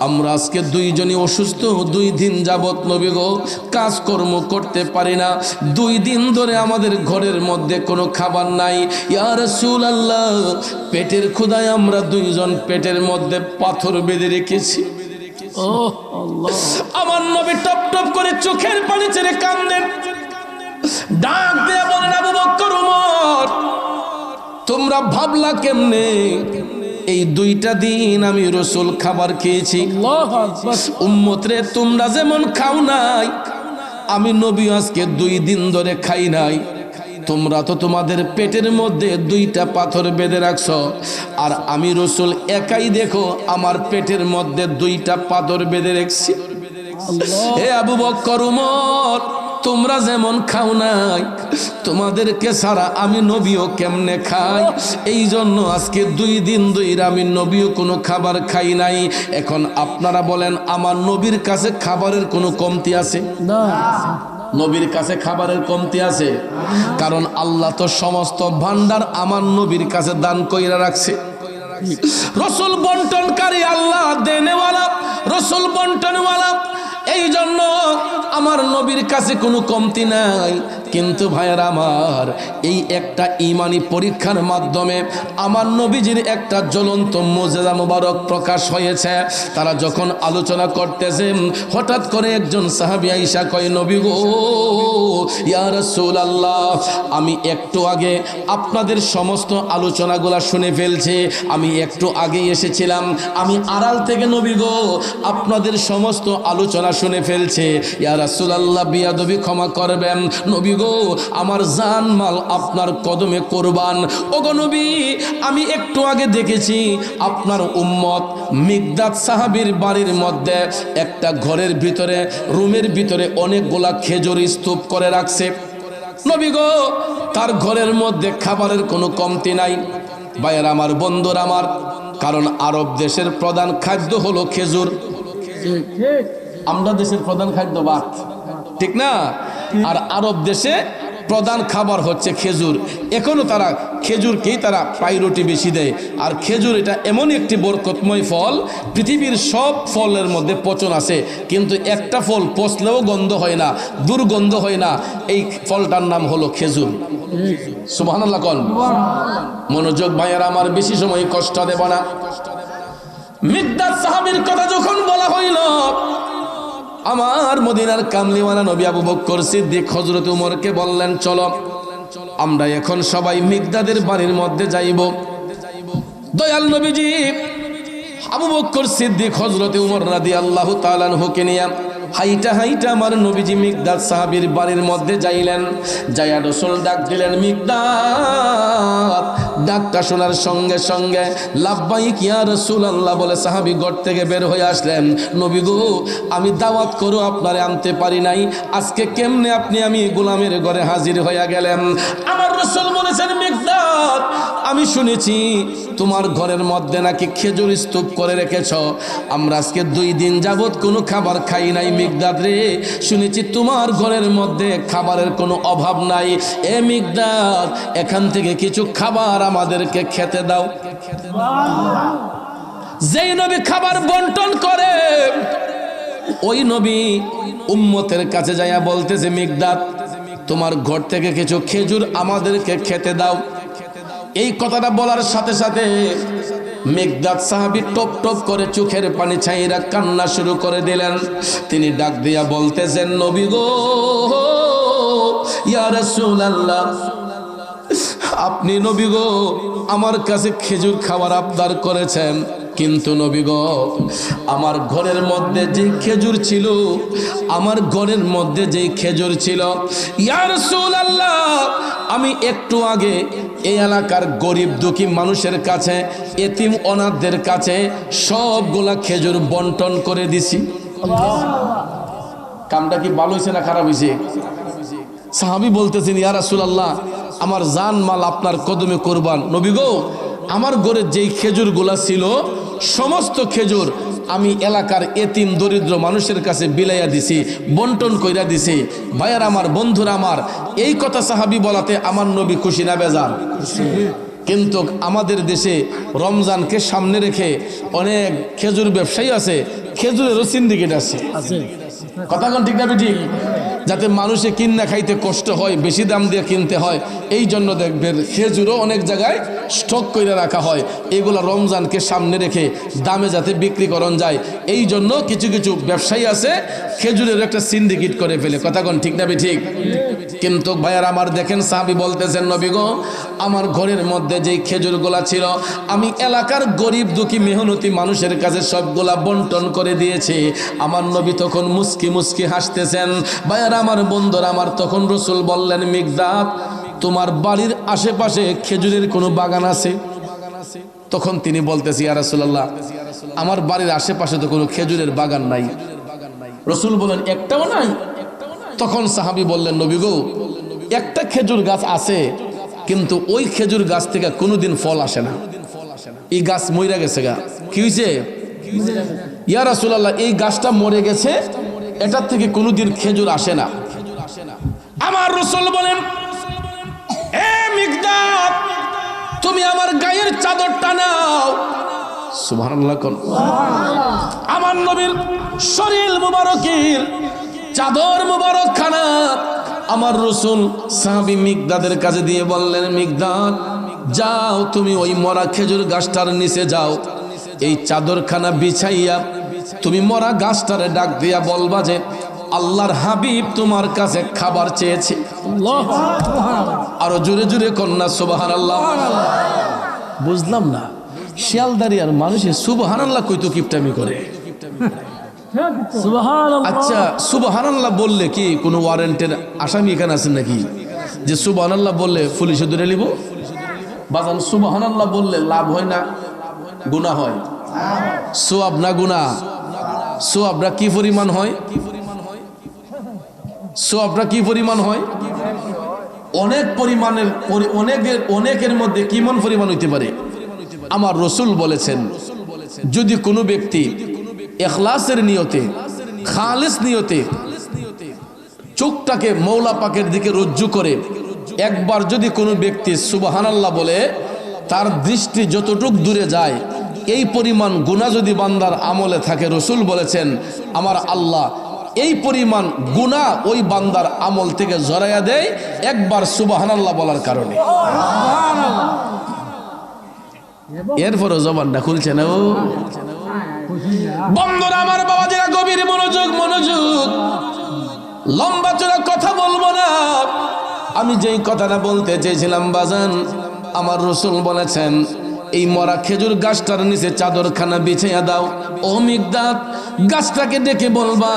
আমরা আজকে দুইজনই অসুস্থ, 2 দিন যাবত নবী গো কাজকর্ম করতে পারি না, 2 দিন ধরে আমাদের ঘরের মধ্যে কোনো খাবার নাই। ইয়া রাসূলুল্লাহ, পেটের ক্ষুধায় আমরা দুইজন পেটের মধ্যে পাথর বেঁধে রেখেছি। ও আল্লাহ! আমার নবী টপ টপ করে চোখের পানি ছেড়ে কাঁদেন, ডাক দিয়ে বলেন, আবু বকর, উমর, তোমরা ভাবলা কেমনে এই 2টা দিন আমি রাসূল খাবার খেয়েছি? উম্মত রে, তোমরা যেমন খাও নাই, আমি নবী আজকে 2 দিন ধরে খাই নাই। তোমরা তো তোমাদের পেটের মধ্যে দুইটা পাথর বেঁধে রাখছো, আর আমি রসুল একাই দেখো আমার পেটের মধ্যে দুইটা পাথর বেঁধে রেখেছি। হে আবু বকর, উমর, তোমরা যেমন খাও নাই, তোমাদেরকে ছাড়া আমি নবীও কেমনে খাই। এই জন্য আজকে 2 দিন ধরে আমি নবীও কোনো খাবার খাই নাই। এখন আপনারা বলেন, আমার নবীর কাছে খাবারের কোনো কমতি আছে? না। নবীর কাছে খাবারের কমতি আছে? কারণ আল্লাহ তো সমস্ত ভান্ডার আমার নবীর কাছে দান কইরা রাখছে। রসুল বন্টনকারী, আল্লাহ দেনেওয়ালা, রসুল বন্টনওয়ালা। এই জন্য আমার নবীর কাছে কোনো কমতি নাই। কিন্তু ভাইয়েরা আমার, এই একটা ইমানি পরীক্ষার মাধ্যমে আমার নবীজির একটা জ্বলন্ত মুজিজা মুবারক প্রকাশ হয়েছে। তারা যখন আলোচনা করতেছে, হঠাৎ করে একজন সাহাবী আয়েশা কয়, নবী গো, ইয়া রাসূলুল্লাহ, আমি একটু আগে আপনাদের সমস্ত আলোচনাগুলা শুনে ফেলছি। আমি একটু আগে এসেছিলাম, আমি আড়াল থেকে নবী গো আপনাদের সমস্ত আলোচনা শুনে ফেলছে। ইয়া রাসূলুল্লাহ, বিয়াদবি ক্ষমা করবেন। নবী গো, আমার জান মাল আপনার কদমে কুরবান। ওগো নবী, আমি একটু আগে দেখেছি আপনার উম্মত মিকদাদ সাহাবীর বাড়ির মধ্যে একটা ঘরের ভিতরে, রুমের ভিতরে অনেকগুলা খেজুর স্তূপ করে রাখছে। নবী গো, তার ঘরের মধ্যে খাবারের কোনো কমতি নাই। ভাইয়ের আমার, বন্ধুর আমার, কারণ আরব দেশের প্রধান খাদ্য হলো খেজুর। আমরা দেশের প্রধান খাদ্য ভাত, ঠিক না? আর আরব দেশে প্রধান খাবার হচ্ছে খেজুর। এখনো তারা খেজুরকেই তারা প্রায়োরিটি বেশি দেয়। আর খেজুর এটা এমন একটি বরকতময় ফল, পৃথিবীর সব ফলের মধ্যে পচন আছে, কিন্তু একটা ফল পচলেও গন্ধ হয় না, দুর্গন্ধ হয় না। এই ফলটার নাম হলো খেজুর। সুবহানাল্লাহ কোন। মনোযোগ ভাইয়েরা আমার, বেশি সময় কষ্ট দেব না। মিকদাদ সাহাবীর কথা যখন বলা হইল, আমার মদিনার কামলিওয়ালা নবী আবু বকর সিদ্দিক হযরত উমরকে বললেন, চলো আমরা এখন সবাই মিকদাদের বাড়ির মধ্যে যাইব। দয়াল নবীজি আবু বকর সিদ্দিক হযরত উমর রাদিয়াল্লাহু তাআলা আনহুকে নিয়ে হাইটা হাইটা আমার নবীজি মিকদাদ সাহাবীর বাড়ির মধ্যে যাইলেন। যায়া রাসূল ডাক দিলেন, মিকদাদ। ডাকটা শোনার সঙ্গে সঙ্গে লাব্বাইক ইয়া রাসূলুল্লাহ বলে সাহাবী ঘর থেকে বের হয়ে আসলেন। নবী গো, আমি দাওয়াত করো আপনারে আনতে পারি নাই, আজকে কেমনে আপনি আমি গোলামের ঘরে হাজির হইয়া গেলেন? আমার রাসূল বলেছেন, মিকদাদ, আমি শুনেছি তোমার ঘরের মধ্যে নাকি খেজুর স্তূপ করে রেখেছ। আমরা আজকে 2 দিন যাবত কোনো খাবার খাই নাই। মিকদাদ রে, শুনেছি তোমার ঘরের মধ্যে খাবারের কোনো অভাব নাই। এ মিকদাদ, এখান থেকে কিছু খাবার আমাদেরকে খেতে দাও। যেই নবী খাবার বন্টন করে, ওই নবী উম্মতের কাছে যাইয়া বলতেছে, মিকদাদ, তোমার ঘর থেকে কিছু খেজুর আমাদেরকে খেতে দাও। এই কথাটা বলার সাথে সাথে মিকদাদ সাহাবী টপ টপ করে চোখের পানি ছাইরা কান্না শুরু করে দিলেন। তিনি ডাক দিয়া বলতেছেন, নবী গো, ইয়া রাসূলুল্লাহ, আপনি নবী গো আমার কাছে খেজুর খাওয়ার আবদার করেছেন, কিন্তু নবী গো আমার ঘরের মধ্যে যে খেজুর ছিল, আমার ঘরের মধ্যে যে খেজুর ছিল, ইয়া রাসূলুল্লাহ, আমি একটু আগে এই এলাকার গরিব দুঃখী মানুষের কাছে, এতিম অনাথদের কাছে সবগুলা খেজুর বন্টন করে দিছি। কামটা কি ভালো হয়েছে না খারাপ হয়েছে? সাহাবী বলতেছেন, ইয়া রাসূলুল্লাহ, আমার জান মাল আপনার কদমে কুরবান। নবী গো, আমার ঘরে যেই খেজুরগুলা ছিল, সমস্ত খেজুর আমি এলাকার এতিম দরিদ্র মানুষের কাছে বিলাইয়া দিছি, বন্টন কইরা দিছি। ভাইয়ার আমার, বন্ধুরা আমার, এই কথা সাহাবী বলাতে আমার নবী খুশি না বেজার? কিন্তু আমাদের দেশে রমজানকে সামনে রেখে অনেক খেজুর ব্যবসায়ী আছে, খেজুরেরও সিন্ডিকেট আছে। কথা কোন ঠিক না ঠিক? যাতে মানুষে কিনা খাইতে কষ্ট হয়, বেশি দাম দিয়ে কিনতে হয়, এই জন্য দেখবেন খেজুরও অনেক জায়গায় স্টক করে রাখা হয়। এগুলো রমজানকে সামনে রেখে দামে যাতে বিক্রি করন যায়, এই জন্য কিছু কিছু ব্যবসায়ী আছে খেজুরের একটা সিন্ডিকেট করে ফেলে। কথা কোন ঠিক না ঠিক? কিন্তু ভাইয়ার আমার, দেখেন সাহাবী বলতেছেন, নবী গো আমার ঘরের মধ্যে যেই খেজুরগুলা ছিল, আমি এলাকার গরিব দুঃখী মেহনতি মানুষের কাছে সবগুলা বন্টন করে দিয়েছি। আমার নবী তখন মুস্কি মুস্কি হাসতেছেন। ভাইয়ার আমার, বন্ধুরা আমার, তখন রাসূল বললেন, মিকদাদ তোমার বাড়ির আশেপাশে খেজুরের কোনো বাগান আছে? তখন তিনি বলতেছি, ইয়া রাসূলুল্লাহ, আমার বাড়ির আশেপাশে তো কোনো খেজুরের বাগান নাই। রাসূল বলেন, একটাও নাই? তখন সাহাবী বললেন, নবী গো, একটা খেজুর গাছ আছে, কিন্তু ওই খেজুর গাছ থেকে কোনোদিন ফল আসে না। এই গাছ মরে গেছে। গা কি হয়েছে? ইয়া রাসূলুল্লাহ, এই গাছটা মরে গেছে, এটার থেকে কোনোদিন খেজুর আসে না। আমার রাসূল বলেন, এ মিকদাদ, তুমি আমার গায়ের চাদরটা নাও। সুবহানাল্লাহ। কোন আমার নবীর শরীর মুবারকের চাদর মুবারক খানা আমার রাসূল সাহাবী মিকদাদের কাছে দিয়ে বললেন, মিকদাদ, যাও তুমি ওই মরা খেজুর গাছটার নিচে যাও, এই চাদরখানা বিছাইয়া তুমি মরা গাছটারে ডাক দিয়া বলবা যে আল্লাহর হাবিব তোমার কাছে খাবার চেয়েছে। আরো জোরে জোরে কন্যা সুবহানাল্লাহ। বুঝলাম না, শিয়ালদারিয়ার মানুষে সুবহানাল্লাহ কইতো কিপটামি করে। আচ্ছা, সুবহানাল্লাহ বললে কি কোনো ওয়ারেন্টের আসামি এখানে আছেন নাকি যে সুবহানাল্লাহ বললে পুলিশে ধরে নিব? বাজান, সুবহানাল্লাহ বললে লাভ হয় না গুনাহ হয়? সওয়াব না গুনাহ? সওয়াবটা কি পরিমাণ হয়? সওয়াবটা কি পরিমাণ হয়? অনেক পরিমাণের, অনেকের মধ্যে কিমান পরিমাণ হইতে পারে? আমার রাসূল বলেছেন, যদি কোনো ব্যক্তি ইখলাসের নিয়তে, খালিস নিয়তে চোখটাকে মওলা পাকের দিকে রজ্জু করে একবার যদি কোনো ব্যক্তি সুবহানাল্লাহ বলে, তার দৃষ্টি যতটুক দূরে যায়, এই পরিমাণ গুনাহ যদি বান্দার আমলে থাকে, রাসূল বলেছেন আমার আল্লাহ এই পরিমাণ গুনাহ ওই বান্দার আমল থেকে ঝরাইয়া দেয় একবার সুবহানাল্লাহ বলার কারণে। এরপরও জবানটা খুলছে না। ও বন্ধুরা আমার, বাবাজিরা, গভীর মনোযোগ, মনোযোগ। লম্বা চড়া কথা বলবো না। আমি যেই কথাটা বলতে চেয়েছিলাম বাজান, আমার রাসূল বলেছেন এই মরা খেজুর গাছটার নিচে চাদরখানা বিছাইয়া দাও। ও মিকদাদ, গাছটাকে ডেকে বলবা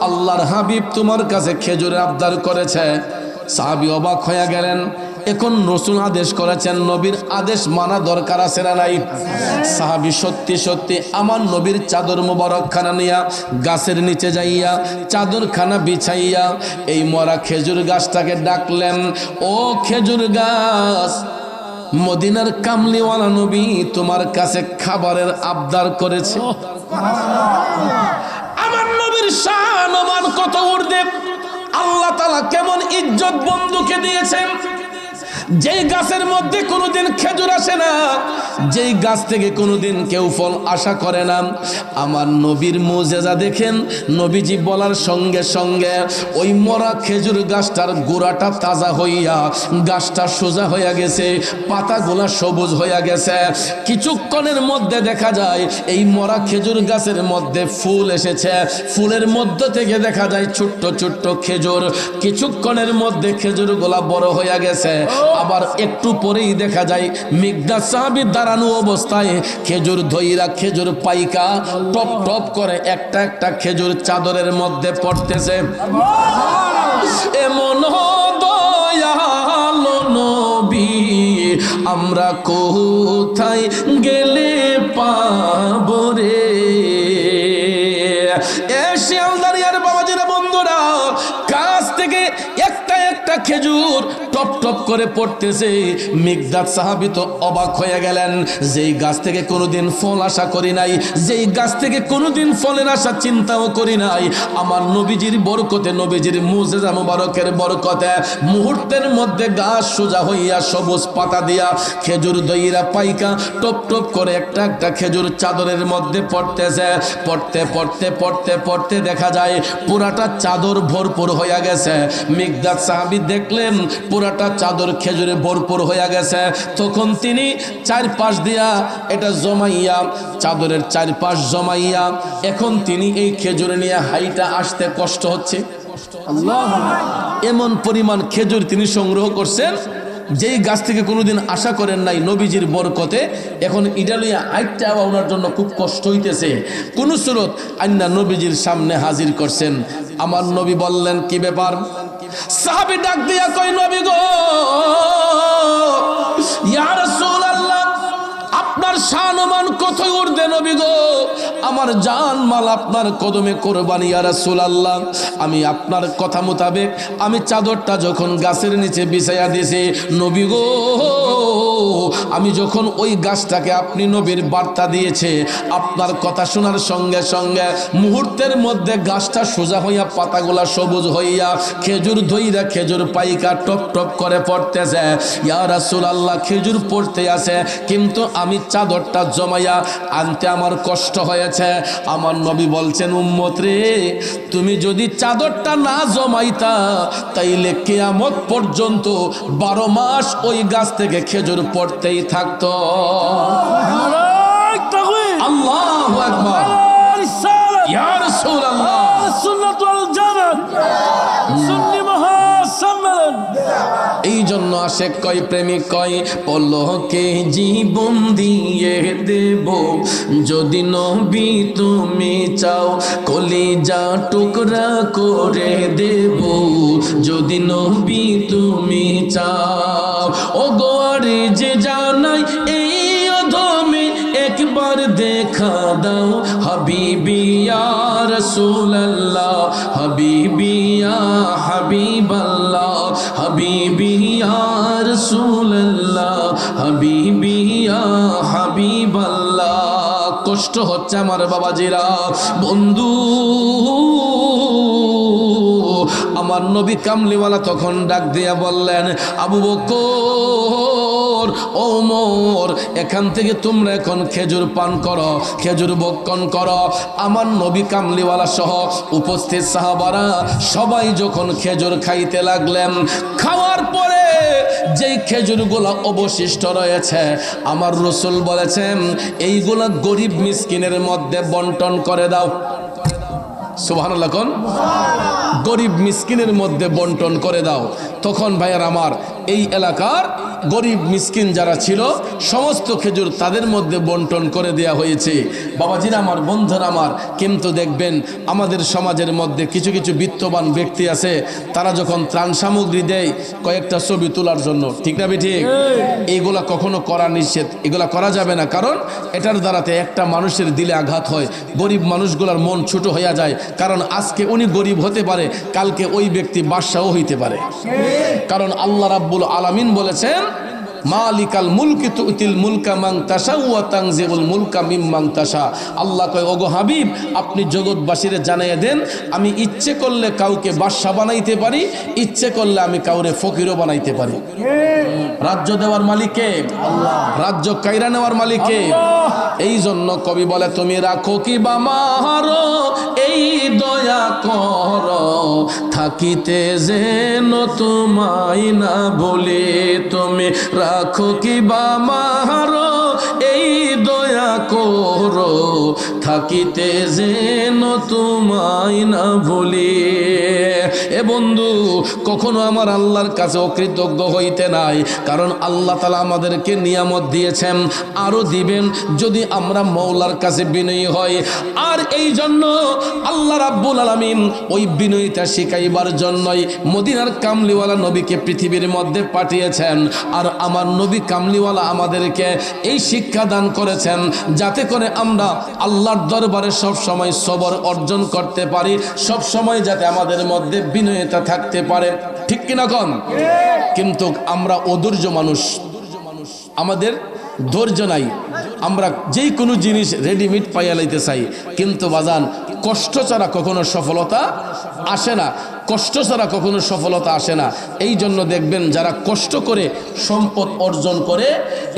আল্লাহর হাবিব তোমার কাছে খেজুরের আবদার করেছে। সাহাবী অবাক হয়ে গেলেন। এখন রাসূল আদেশ করেছেন, নবীর আদেশ মানা দরকার আছে না নাই? সাহাবী সত্যি সত্যি আমার নবীর চাদর মুবারকখানা নিয়া গাছের নিচে যাইয়া চাদরখানা বিছাইয়া এই মরা খেজুর গাছটাকে ডাকলেন, ও খেজুর গাছ, মদিনার কামলিওয়ালা নবী তোমার কাছে খাবারের আবদার করেছে। আমার নবীর শান ও মান কত ঊর্ধ্বে, আল্লাহ তাআলা কেমন ইজ্জত বন্ধুকে দিয়েছেন। যেই গাছের মধ্যে কোনোদিন খেজুর আসে না, যেই গাছ থেকে কোনোদিন কেউ ফল আশা করে না, আমার নবীর মুজিজা দেখেন। নবীজি বলার সঙ্গে সঙ্গে ওই মরা খেজুর গাছটার গোড়াটা তাজা হইয়া গাছটা সোজা হইয়া গেছে, পাতাগুলা সবুজ হইয়া গেছে। কিছুক্ষণের মধ্যে দেখা যায় এই মরা খেজুর গাছের মধ্যে ফুল এসেছে, ফুলের মধ্য থেকে দেখা যায় ছোট্ট ছোট্ট খেজুর। কিছুক্ষণের মধ্যে খেজুরগুলা বড় হইয়া গেছে। আবার একটু পরেই দেখা যায় মিকদাদ সাহাবী দাঁড়ানো অবস্থায় খেজুর ধইরা খেজুর পাইকা টপ টপ করে একটা একটা খেজুর চাদরের মধ্যে পড়তেছে। এমন দয়ালো নবী আমরা কোথায় গেলে পাবো রে? এ শিয়ালদারিয়ার বাবাজিরা, বন্ধুরা, কাছ থেকে একটা একটা খেজুর টপ টপ করে পড়তেছে। মিকদাদ সাহাবী তো অবাক হয়ে গেলেন। যেই গাছ থেকে কোনোদিন ফল আশা করি নাই, যেই গাছ থেকে কোনোদিন ফলের আশা চিন্তাও করি নাই, আমার নবীজির বরকতে, নবীজির মুজিজা মুবারকের বরকতে মুহূর্তের মধ্যে গাছ সোজা হইয়া সবুজ পাতা দিয়া খেজুর দইরা পাইকা টপ টপ করে একটা একটা খেজুর চাদরের মধ্যে পড়তেছে। পড়তে পড়তে পড়তে পড়তে দেখা যায় পুরাটা চাদর ভরপুর হইয়া গেছে। মিকদাদ সাহাবী দেখলেন পুরাটা চাদর খেজুরে ভরপুর হইয়া গেছে। তখন তিনি চারপাশ দিয়া এটা জমাইয়া, চাদরের চারপাশ জমাইয়া, এখন তিনি এই খেজুর নিয়ে হাইটা আসতে কষ্ট হচ্ছে। এমন পরিমাণ খেজুর তিনি সংগ্রহ করছেন যেই গাছ থেকে কোনোদিন আশা করেন নাই নবীজির বরকতে। এখন ইডা লইয়া আইটা ওনার জন্য খুব কষ্ট হইতেছে। কোন সুরত আইনা নবীজির সামনে হাজির করছেন। আমার নবী বললেন, কি ব্যাপার? সাহাবী ডাক দিয়া কই নবী গো, ইয়া রাসূলুল্লাহ, আপনার শানমান কতই ঊর্ধ্বে নবী গো, আমার জান মাল আপনার কদমে কোরবানি ইয়া রাসূলুল্লাহ। আমি আপনার কথা মোতাবেক আমি চাদরটা যখন গাছের নিচে বিছাইয়া দিয়েছি নবী গো, আমি যখন ওই গাছটাকে আপনি নবীর বার্তা দিয়েছে, আপনার কথা শোনার সঙ্গে সঙ্গে মুহূর্তের মধ্যে গাছটা সোজা হইয়া পাতাগুলা সবুজ হইয়া খেজুর ধইরা খেজুর পাইকা টপ টপ করে পড়তেছে। ইয়া রাসূলুল্লাহ, খেজুর পড়তে আছে, কিন্তু আমি চাদরটা জমাইয়া আনতে আমার কষ্ট হয়েছে। আমার নবী বলছেন, উম্মত রে, তুমি যদি চাদরটা না জমাইতা তাইলে কিয়ামত পর্যন্ত 12 মাস ওই গাছ থেকে খেজুর পড়তেই থাকতো। আল্লাহু আকবার। ইয়া রাসূলুল্লাহ, সুন্নাত ওয়াল জামাত, সুন্নি মহাসম্মেলন। এই জন্য আশেক কয়, প্রেমিক কয়, পলকে জীবন দিয়ে দেব যদি নবী তুমি চাও, কলিজা টুকরা করে দেব যদি নবী তুমি চাও। ও গোয়ারে যে জানাই এই অধমে একবার দেখা দাও, হাবিবি ইয়া রাসূলুল্লাহ, হাবিবি ইয়া হাবিবাল্লাহ, হাবিবি ইয়া রাসূলুল্লাহ, হাবিবি ইয়া হাবিবাল্লাহ। কষ্ট হচ্ছে আমার বাবাজিরা, বন্ধু। আমার নবী কামলিওয়ালা তখন ডাক দিয়া বললেন, আবু বকর, ওমর, এখান থেকে তোমরা এখন খেজুর পান করো, খেজুর ভক্ষণ করো। আমার নবী কামলিওয়ালা সহ উপস্থিত সাহাবারা সবাই যখন খেজুর খাইতে লাগলেন, খাওয়ার পরে যেই খেজুরগুলো অবশিষ্ট রয়েছে আমার রাসূল বলেছেন, এইগুলা গরিব মিসকিনের মধ্যে বন্টন করে দাও। সুবহানাল্লাহ, কোন গরিব মিসকিনের মধ্যে বন্টন করে দাও। তখন ভাইয়ার আমার, এই এলাকার গরিব মিসকিন যারা ছিল সমস্ত খেজুর তাদের মধ্যে বন্টন করে দেয়া হয়েছে। বাবাজিরা আমার, বন্ধুরা আমার, কিন্তু দেখবেন আমাদের সমাজের মধ্যে কিছু কিছু বিত্তবান ব্যক্তি আছে, তারা যখন ত্রাণ সামগ্রী দেয় কয়েকটা ছবি তোলার জন্য, ঠিক না ঠিক? এইগুলা কখনো করা নিষেধ, এগুলা করা যাবে না, কারণ এটার দ্বারাতে একটা মানুষের দিলে আঘাত হয়, গরিব মানুষগুলার মন ছোট হইয়া যায়। কারণ আজকে উনি গরিব হতে পারে, কালকে ওই ব্যক্তি বাদশাও হইতে পারে। কারণ আল্লাহ রাব্বুল আলামিন বলেছেন, মালিকাল মুলকি তুতিল মুলকা মান তাশা ওয়া তানজিউল মুলকা মিম্মান তাশা। আল্লাহ কয়, ওগো হাবিব, আপনি জগৎবাসীরে জানাইয়া দেন, আমি ইচ্ছে করলে কাউকে বাদশা বানাইতে পারি, ইচ্ছে করলে আমি কাউরে ফকিরও বানাইতে পারি। রাজ্য দেওয়ার মালিক কে? আল্লাহ। রাজ্য কাইরা নেওয়ার মালিক কে? এই জন্য কবি বলে, তুমি রাখো কি বামার এই দয়া কর, থাকিতে যেন তোমায় না বলে। তুমি রাখো কি বামার এই দয়া করো, থাকিতে যেন তোমায় না বলে। এ বন্ধু, কখনো আমার আল্লাহর কাছে অকৃতজ্ঞ হইতে নাই, কারণ আল্লাহ তাআলা আমাদেরকে নিয়ামত দিয়েছেন, আরো দিবেন যদি আমরা মওলার কাছে বিনয়ী হই। আর এই জন্য আল্লাহ রাব্বুল আলামিন ওই বিনয়ীটা শিখাইবার জন্যই মদিনার কামলিওয়ালা নবীকে পৃথিবীর মধ্যে পাঠিয়েছেন। আর আমার নবী কামলিওয়ালা আমাদেরকে এই শিক্ষা দান করেছেন, যাতে করে আমরা আল্লাহর দরবারে সব সময় সবর অর্জন করতে পারি, সব সময় যাতে আমাদের মধ্যে বিনয়তা থাকতে পারে, ঠিক কিনা কোন? কিন্তু আমরা অধৈর্য মানুষ, আমাদের ধৈর্য নাই, আমরা যেই কোনো জিনিস রেডিমেড পাইয়া লাইতে চাই। কিন্তু বাজান, কষ্ট ছাড়া কখনো সফলতা আসে না, কষ্ট ছাড়া কখনো সফলতা আসে না। এই জন্য দেখবেন যারা কষ্ট করে সম্পদ অর্জন করে,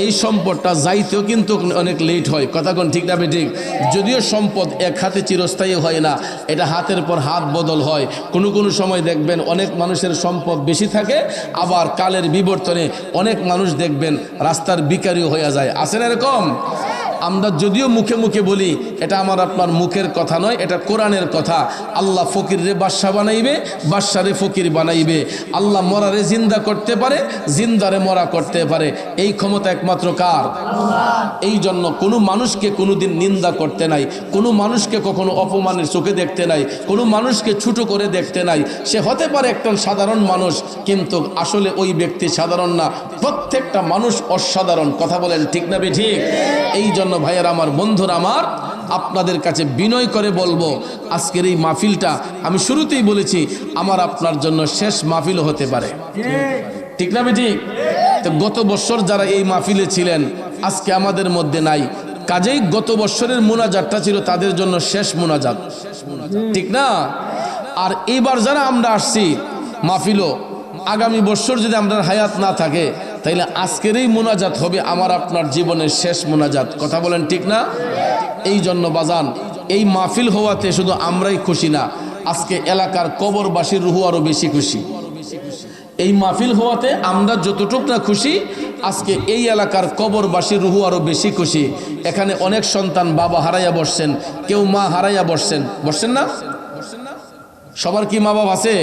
এই সম্পদটা যাইতেও কিন্তু অনেক লেট হয়, কথা কোন ঠিক না ঠিক? যদিও সম্পদ এক হাতে চিরস্থায়ী হয় না, এটা হাতের পর হাত বদল হয়। কোনো কোনো সময় দেখবেন অনেক মানুষের সম্পদ বেশি থাকে, আবার কালের বিবর্তনে অনেক মানুষ দেখবেন রাস্তার ভিখারি হয়ে যায়, আছে না এরকম? আমরা যদিও মুখে মুখে বলি, এটা আমার আপনার মুখের কথা নয়, এটা কোরআনের কথা। আল্লাহ ফকিরে বাদশা বানাইবে, বাদশারে ফকির বানাইবে। আল্লাহ মরারে জিন্দা করতে পারে, জিন্দারে মরা করতে পারে। এই ক্ষমতা একমাত্র কার? এই জন্য কোনো মানুষকে কোনোদিন নিন্দা করতে নাই, কোনো মানুষকে কখনো অপমানের চোখে দেখতে নাই, কোনো মানুষকে ছোট করে দেখতে নাই। সে হতে পারে একজন সাধারণ মানুষ, কিন্তু আসলে ওই ব্যক্তি সাধারণ না। প্রত্যেকটা মানুষ অসাধারণ। কথা বলেন ঠিক না বেঠিক? এই জন্য ভাইয়ের আমার, বন্ধুরা আমার, আপনাদের কাছে বিনয় করে বলবো, আজকের এই মাহফিলটা আমি শুরুতেই বলেছি আমার আপনার জন্য শেষ মাহফিল হতে পারে। ঠিক না বেঠিক? তো গত বছর যারা এই মাহফিলে ছিলেন আজকে আমাদের মধ্যে নাই, কাজেই গত বছরের মুনাজাতটা ছিল তাদের জন্য শেষ মুনাজাত। ঠিক না? আর এবার যারা আমরা আসছি মাহফিলও, আগামী বছর যদি আমরা হায়াত না থাকে তাইলে আজকের এই মুনাজাত হবে আমার আপনার জীবনের শেষ মুনাজাত। কথা বলেন ঠিক না? এই জন্য বাজান, এই মাহফিল হওয়াতে শুধু আমরাই খুশি না, আজকে এলাকার কবরবাসীর রুহু আরো বেশি খুশি। এই মাহফিল হওয়াতে আমরা যতটুক না খুশি, আজকে এই এলাকার কবরবাসীর রুহু আরো বেশি খুশি। এখানে অনেক সন্তান বাবা হারাইয়া বসছেন, কেউ মা হারাইয়া বসছেন। বসছেন না? সবার কি মা বাবা আছে?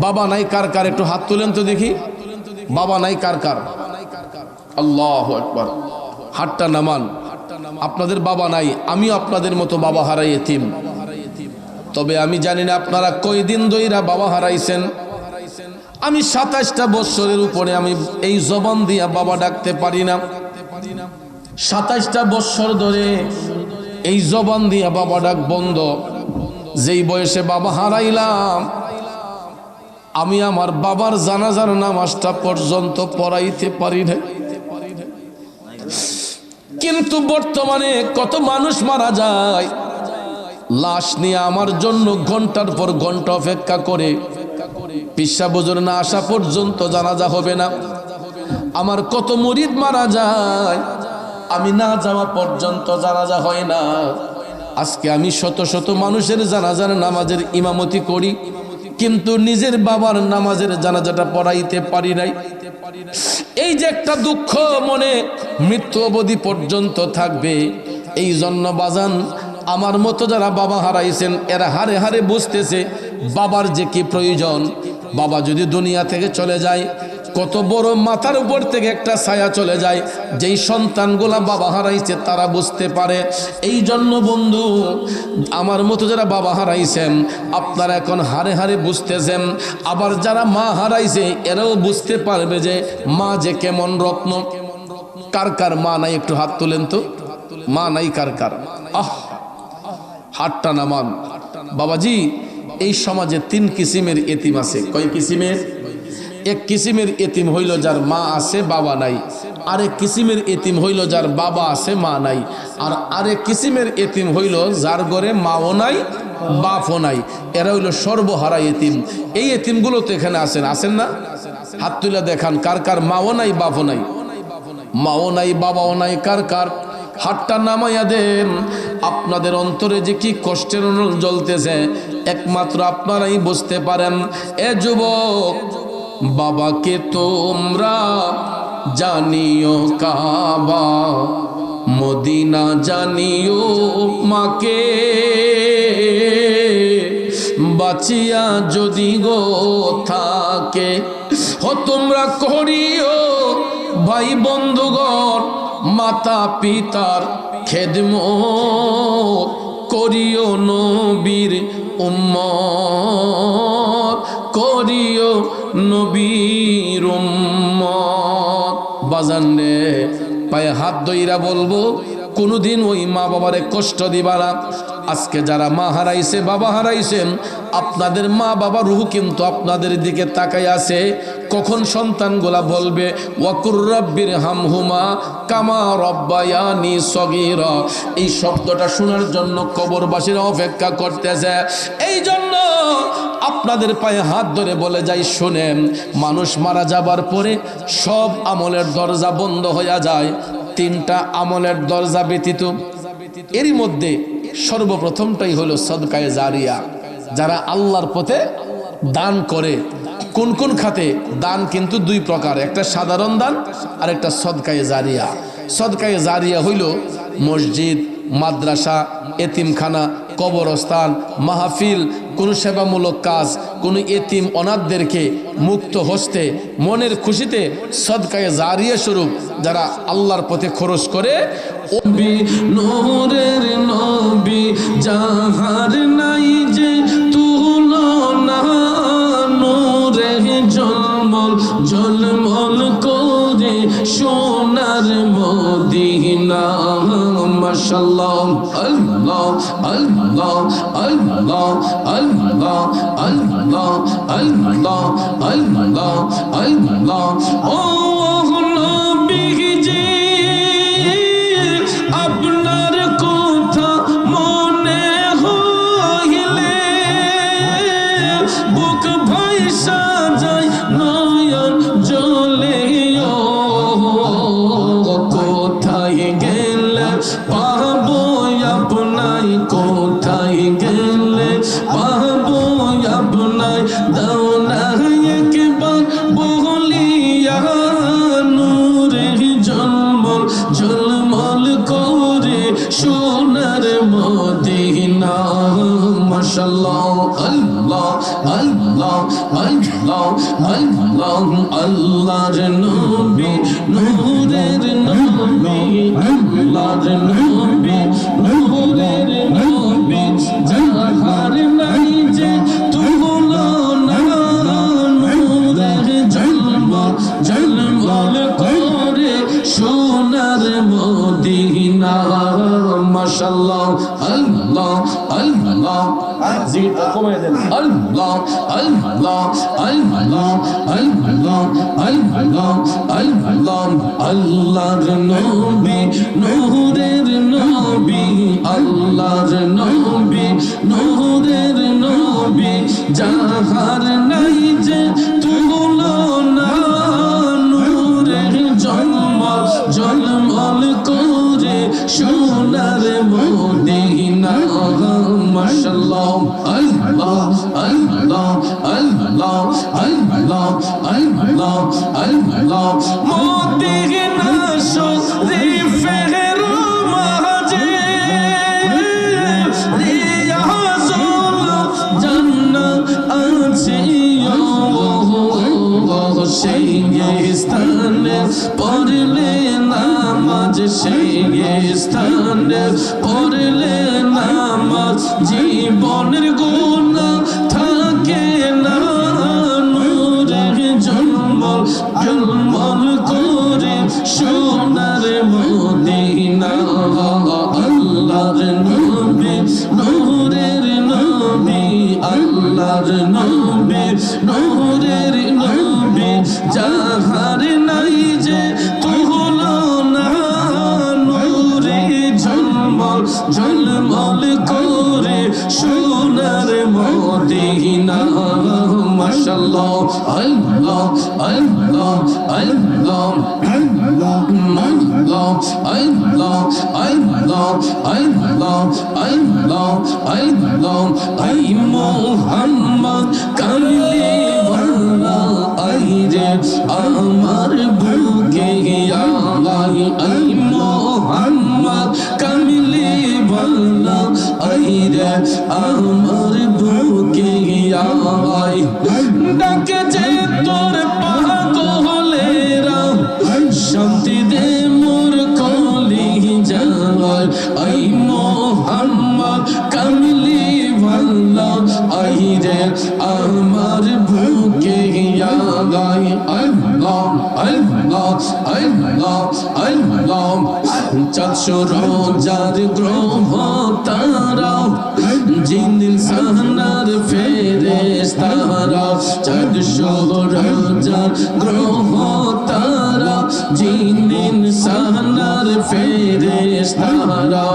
বাবা নাই কার কার? একটু হাত তুলেন তো দেখি। বাবা নাই কার কার? আল্লাহু আকবার। হাতটা নামান। আপনাদের বাবা নাই, আমিও আপনাদের মতো বাবা হারাই এতিম। তবে আমি জানি না আপনারা কয়দিন ধইরা বাবা হারাইছেন। আমি 27টা বছরের উপরে আমি এই জবান দিয়া বাবা ডাকতে পারি না। 27টা বছর ধরে এই জবান দিয়া বাবা ডাক বন্ধ। যেই বয়সে বাবা হারাইলাম, আমি আমার বাবার জানাজার নামাজটা পর্যন্ত পড়াইতে পারি না। কিন্তু বর্তমানে কত মানুষ মারা যায়, লাশ নিয়ে আমার জন্য ঘন্টার পর ঘন্টা অপেক্ষা করে, পিসা বুজুর না আসা পর্যন্ত জানাজা হবে না। আমার কত মুরিদ মারা যায়, আমি না যাওয়া পর্যন্ত জানাজা হয় না। আজকে আমি শত শত মানুষের জানাজার নামাজের ইমামতি করি, কিন্তু নিজের বাবার নামাজের জানাজাটা পড়াইতে পারি নাই। এই যে একটা দুঃখ মনে মৃত্যু অবধি পর্যন্ত থাকবে। এই জন্য বাজান, আমার মতো যারা বাবা হারাইছেন এরা হারে হারে বুঝতেছে বাবার যে কি প্রয়োজন। বাবা যদি দুনিয়া থেকে চলে যায়, কত বড় মাথার উপর থেকে একটা ছায়া চলে যায়। যেই সন্তানগুলা বাবা হারাইছে তারা বুঝতে পারে। এই জন্য বন্ধু, আমার মতো যারা বাবা হারাইছেন আপনারা এখন হারে হারে বুঝতেছেন। আবার যারা মা হারাইছে এরাও বুঝতে পারবে যে মা যে কেমন রত্ন। কার কার মা নাই? একটু হাত তুলেন তো। মা নাই কার কার? হাতটা নামান। বাবাজি, এই সমাজে 3 কিসিমের এতিম আছে। কয় কিসিমের? এক কিসিমের এতিম হইল যার মা আছে বাবা নাই। আরেক কিসিমের এতিম হইল যার বাবা আছে মা নাই। আর আরেক কিসিমের এতিম হইল যার ঘরে মাও নাই বাপও নাই। এরা হইল সর্বহারা এতিম। এই এতিমগুলো তো এখানে আছেন, আছেন না? হাত তুলে দেখান কার কার মাও নাই বাপও নাই? মাও নাই বাবাও নাই কার কার? হাতটা নামাইয়া দেন। আপনাদের অন্তরে যে কি কষ্টের অনুল জ্বলতেছে একমাত্র আপনারাই বুঝতে পারেন। এ যুবক, বাবাকে তোমরা জানিও কাবা, মদিনা জানিও মাকে, বাঁচিয়া যদি গো থাকে। ও তোমরা করিও ভাই বন্ধুগণ মাতা পিতার খেদমত, করিও নবীর উম্মত, করিও নবীর উম্মত। বাজান রে, পায়ে হাত ধইরা বলবো, কোনোদিন ওই মা বাবারে কষ্ট দিবা না। আজকে যারা মা হারাইছে বাবা হারাইছেন, আপনাদের মা বাবা রুহ কিন্তু আপনাদের দিকে তাকাই আছে। কখন সন্তানগুলা বলবে ওয়াকুর রাব্বির হামহুমা কামা রব্বায়ানি সগীরা, এই শব্দটা শোনার জন্য কবরবাসীরা অপেক্ষা করতেছে। এই জন্য আপনাদের পায়ে হাত ধরে বলে যাই, শুনেন, মানুষ মারা যাবার পরে সব আমলের দরজা বন্ধ হয়ে যায়। 3টা আমলের দরজা ব্যতীত। এরই মধ্যে সর্বপ্রথমটাই হলো সদকায়ে জারিয়া। যারা আল্লাহর পথে দান করে। কোন কোন খাতে দান? কিন্তু 2 প্রকার, একটা সাধারণ দান আর একটা সদকায়ে জারিয়া। সদকায়ে জারিয়া হইল মসজিদ, মাদ্রাসা, এতিমখানা, কবরস্থান, মাহফিল, কোনো সেবামূলক কাজ, কোনো এতিম অনাথদেরকে মুক্ত হস্তে মনের খুশিতে সদকায়ে জারিয়া স্বরূপ যারা আল্লাহর পথে খরচ করে, নূরের নবী যাহার নাই যে তুলনা, নূরে ঝলমল ঝলমল করে সোনার মদিনা। মাশাআল্লাহ, আল্লাহ আল্লাহ আল্লাহ আল্লাহ আল্লাহ আল্লাহ আল্লাহ আল্লাহ। ও নবীজি আপনার কথা মনে হইলে বুক ভাইসা যায় নয়ন জলে। কোথায় গেলে পাবো আপনায়, কোথায় গেলে পাবো আপনায়, দাও না একবার বলিয়া নূরে ঝলমল ঝলমল করে সোনার মদিনা। মাশাআল্লাহ, আল্লাহ আল্লাহ আল্লাহ আল্লাহ। আল্লাহর নবী নূরের নবী, আল্লাহর নবী নূরের নবী যাহার নাই যে তুলনা, নূরে ঝলমল ঝলমল করে সোনার মদিনা। মাশাআল্লাহ, আল্লাহ আল্লাহ। জিকিরটা কমিয়ে দেন। আল্লাহ আল্লাহ আল্লাহ আল্লাহ আল্লাহ আল্লাহ। আল্লাহর নবী নূরের নবী, আল্লাহর নবী নূরের নবী যাহার নাই যে তুলনা, নূরে ঝলমল ঝলমল করে সোনার মদিনা। মাশাআল্লাহ, আল্লাহ আল্লাহ আল্লাহ আল্লাহ আল্লাহ আল্লাহ। মদিনা শরীফের মাঝে রিয়াজুল জান্নাত আছে, সেই স্থানে পড়লে নামাজ, সেই স্থানে পড়লে নামাজ, জীবনের গুনাহ থাকে না, নূরে ঝলমল ঝলমল করে সোনার মদিনা। আল্লাহর নবী নূরের নবী, আল্লাহর নবী নূরের নবী যাহার নাই যে তুলনা, নূরে ঝলমল ঝলমল করে সোনার মদিনা। মাশাআল্লাহ, আল্লাহ আল্লাহ আল্লাহ আল্লাহ আল্লাহ আল্লাহ আল্লাহ আল্লাহ আল্লাহ আল্লাহ। আই মুহাম্মদ কামলি ওয়ালা আইরে আমার বুকে আই, আই মুহাম্মদ কামলি ওয়ালা আইরে আমার বুকে আই। ডাকে যে তোর পাগলেরা শান্তি দে মোর কলি যায়, আই মুহাম্মদ কামলি ওয়ালা আইরে আমার বুকে আই। আল্লাহ আল্লাহ আল্লাহ আল্লাহ। চারশো রোজার গ্রহ তারা, জিন ইনসানার ফেরেশতারা, চারশো রোজার গ্রহ তারা, জিন ইনসানার ফেরেশতারা,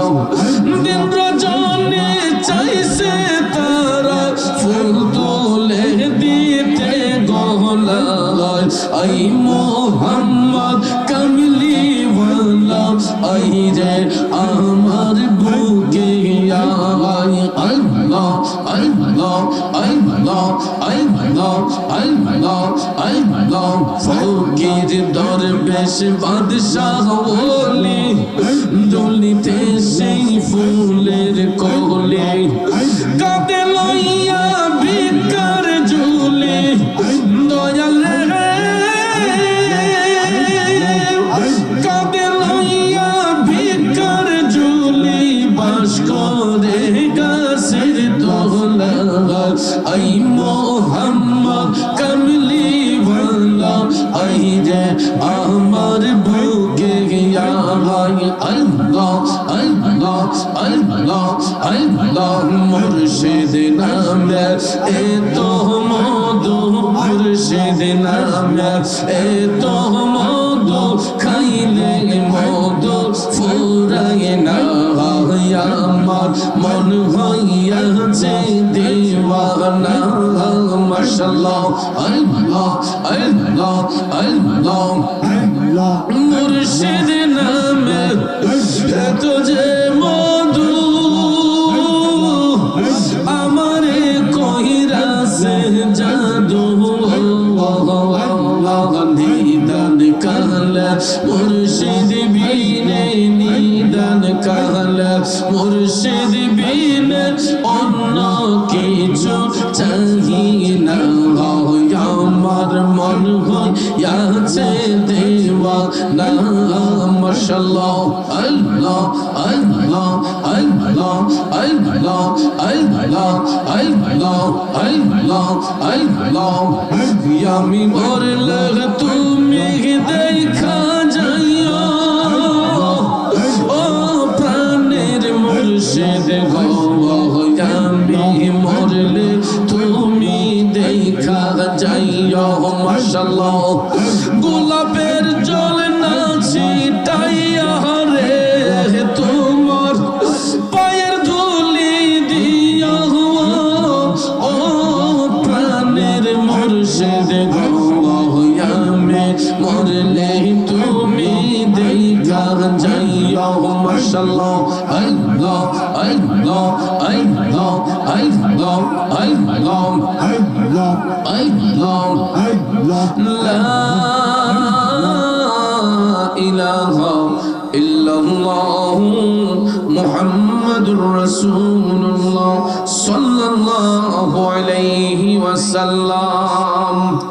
দিন রজনী চাইছে তারা ফুল তুলে দিতে গলায়, আই মুহাম্মদ কামলি ওয়ালা আইরে আমার বুকে আই। আল্লাহ আল্লাহ আল্লাহ আল্লাহ আল্লাহ আল্লাহ আল্লাহ ফকির দরবেশ বাদশাহ ওলি দুলিতে সেই ফুলের কোলে কাঁদে লইয়া ভিকার ঝুলি দয়াল রে কাঁদে লইয়া ভিকার ঝুলি বাস করে গাছের তোলা আই মোহাম্মদ কামলি ভালা আই রে আমার বুকে গিয়া ভাই আল্লাহ আল্লাহ আল্লাহ আল্লাহ মুর্শিদ নামে এত মধু মুর্শিদ নামে এত মধু খাইলে মধু ফুরায় না আমার মন হইয়াছে দিওয়ানা মাশাআল্লাহ আল্লাহ আল্লাহ আল্লাহ মুর্শিদ নামে এত যে মধু আমারে কইরাছে জাদু নিদান কালা মুর্শিদ বিনে নিদান কালা মুর্শিদ বিনে অন্য কিছু চাহি না আমার মন হইয়াছে দেওয়ানা মাশাআল্লাহ আল্লাহ আল্লাহ আল্লাহ আল্লাহ আল্লাহ আল্লাহ আল্লাহ আল্লাহ আমি মরলে তুমি দেখা যাইও ও প্রাণের মুর্শিদ গো আমি মরলে তুমি দেখা যাইও মাশাআল্লাহ গোলাপের জল না ছিটাইয়া রে তোমার পায়ের ধুলি দিয়া ও প্রাণের মুর্শিদ গো আমি মরলে তুমি দেখা যাইও মাশাআল্লাহ আল্লাহ আল্লাহ আল্লাহ আল্লাহ আল্লাহ আল্লাহ আল্লাহ লা ইলাহা ইল্লাল্লাহ মুহাম্মাদুর রাসূলুল্লাহ সাল্লাল্লাহু আলাইহি ওয়াসাল্লাম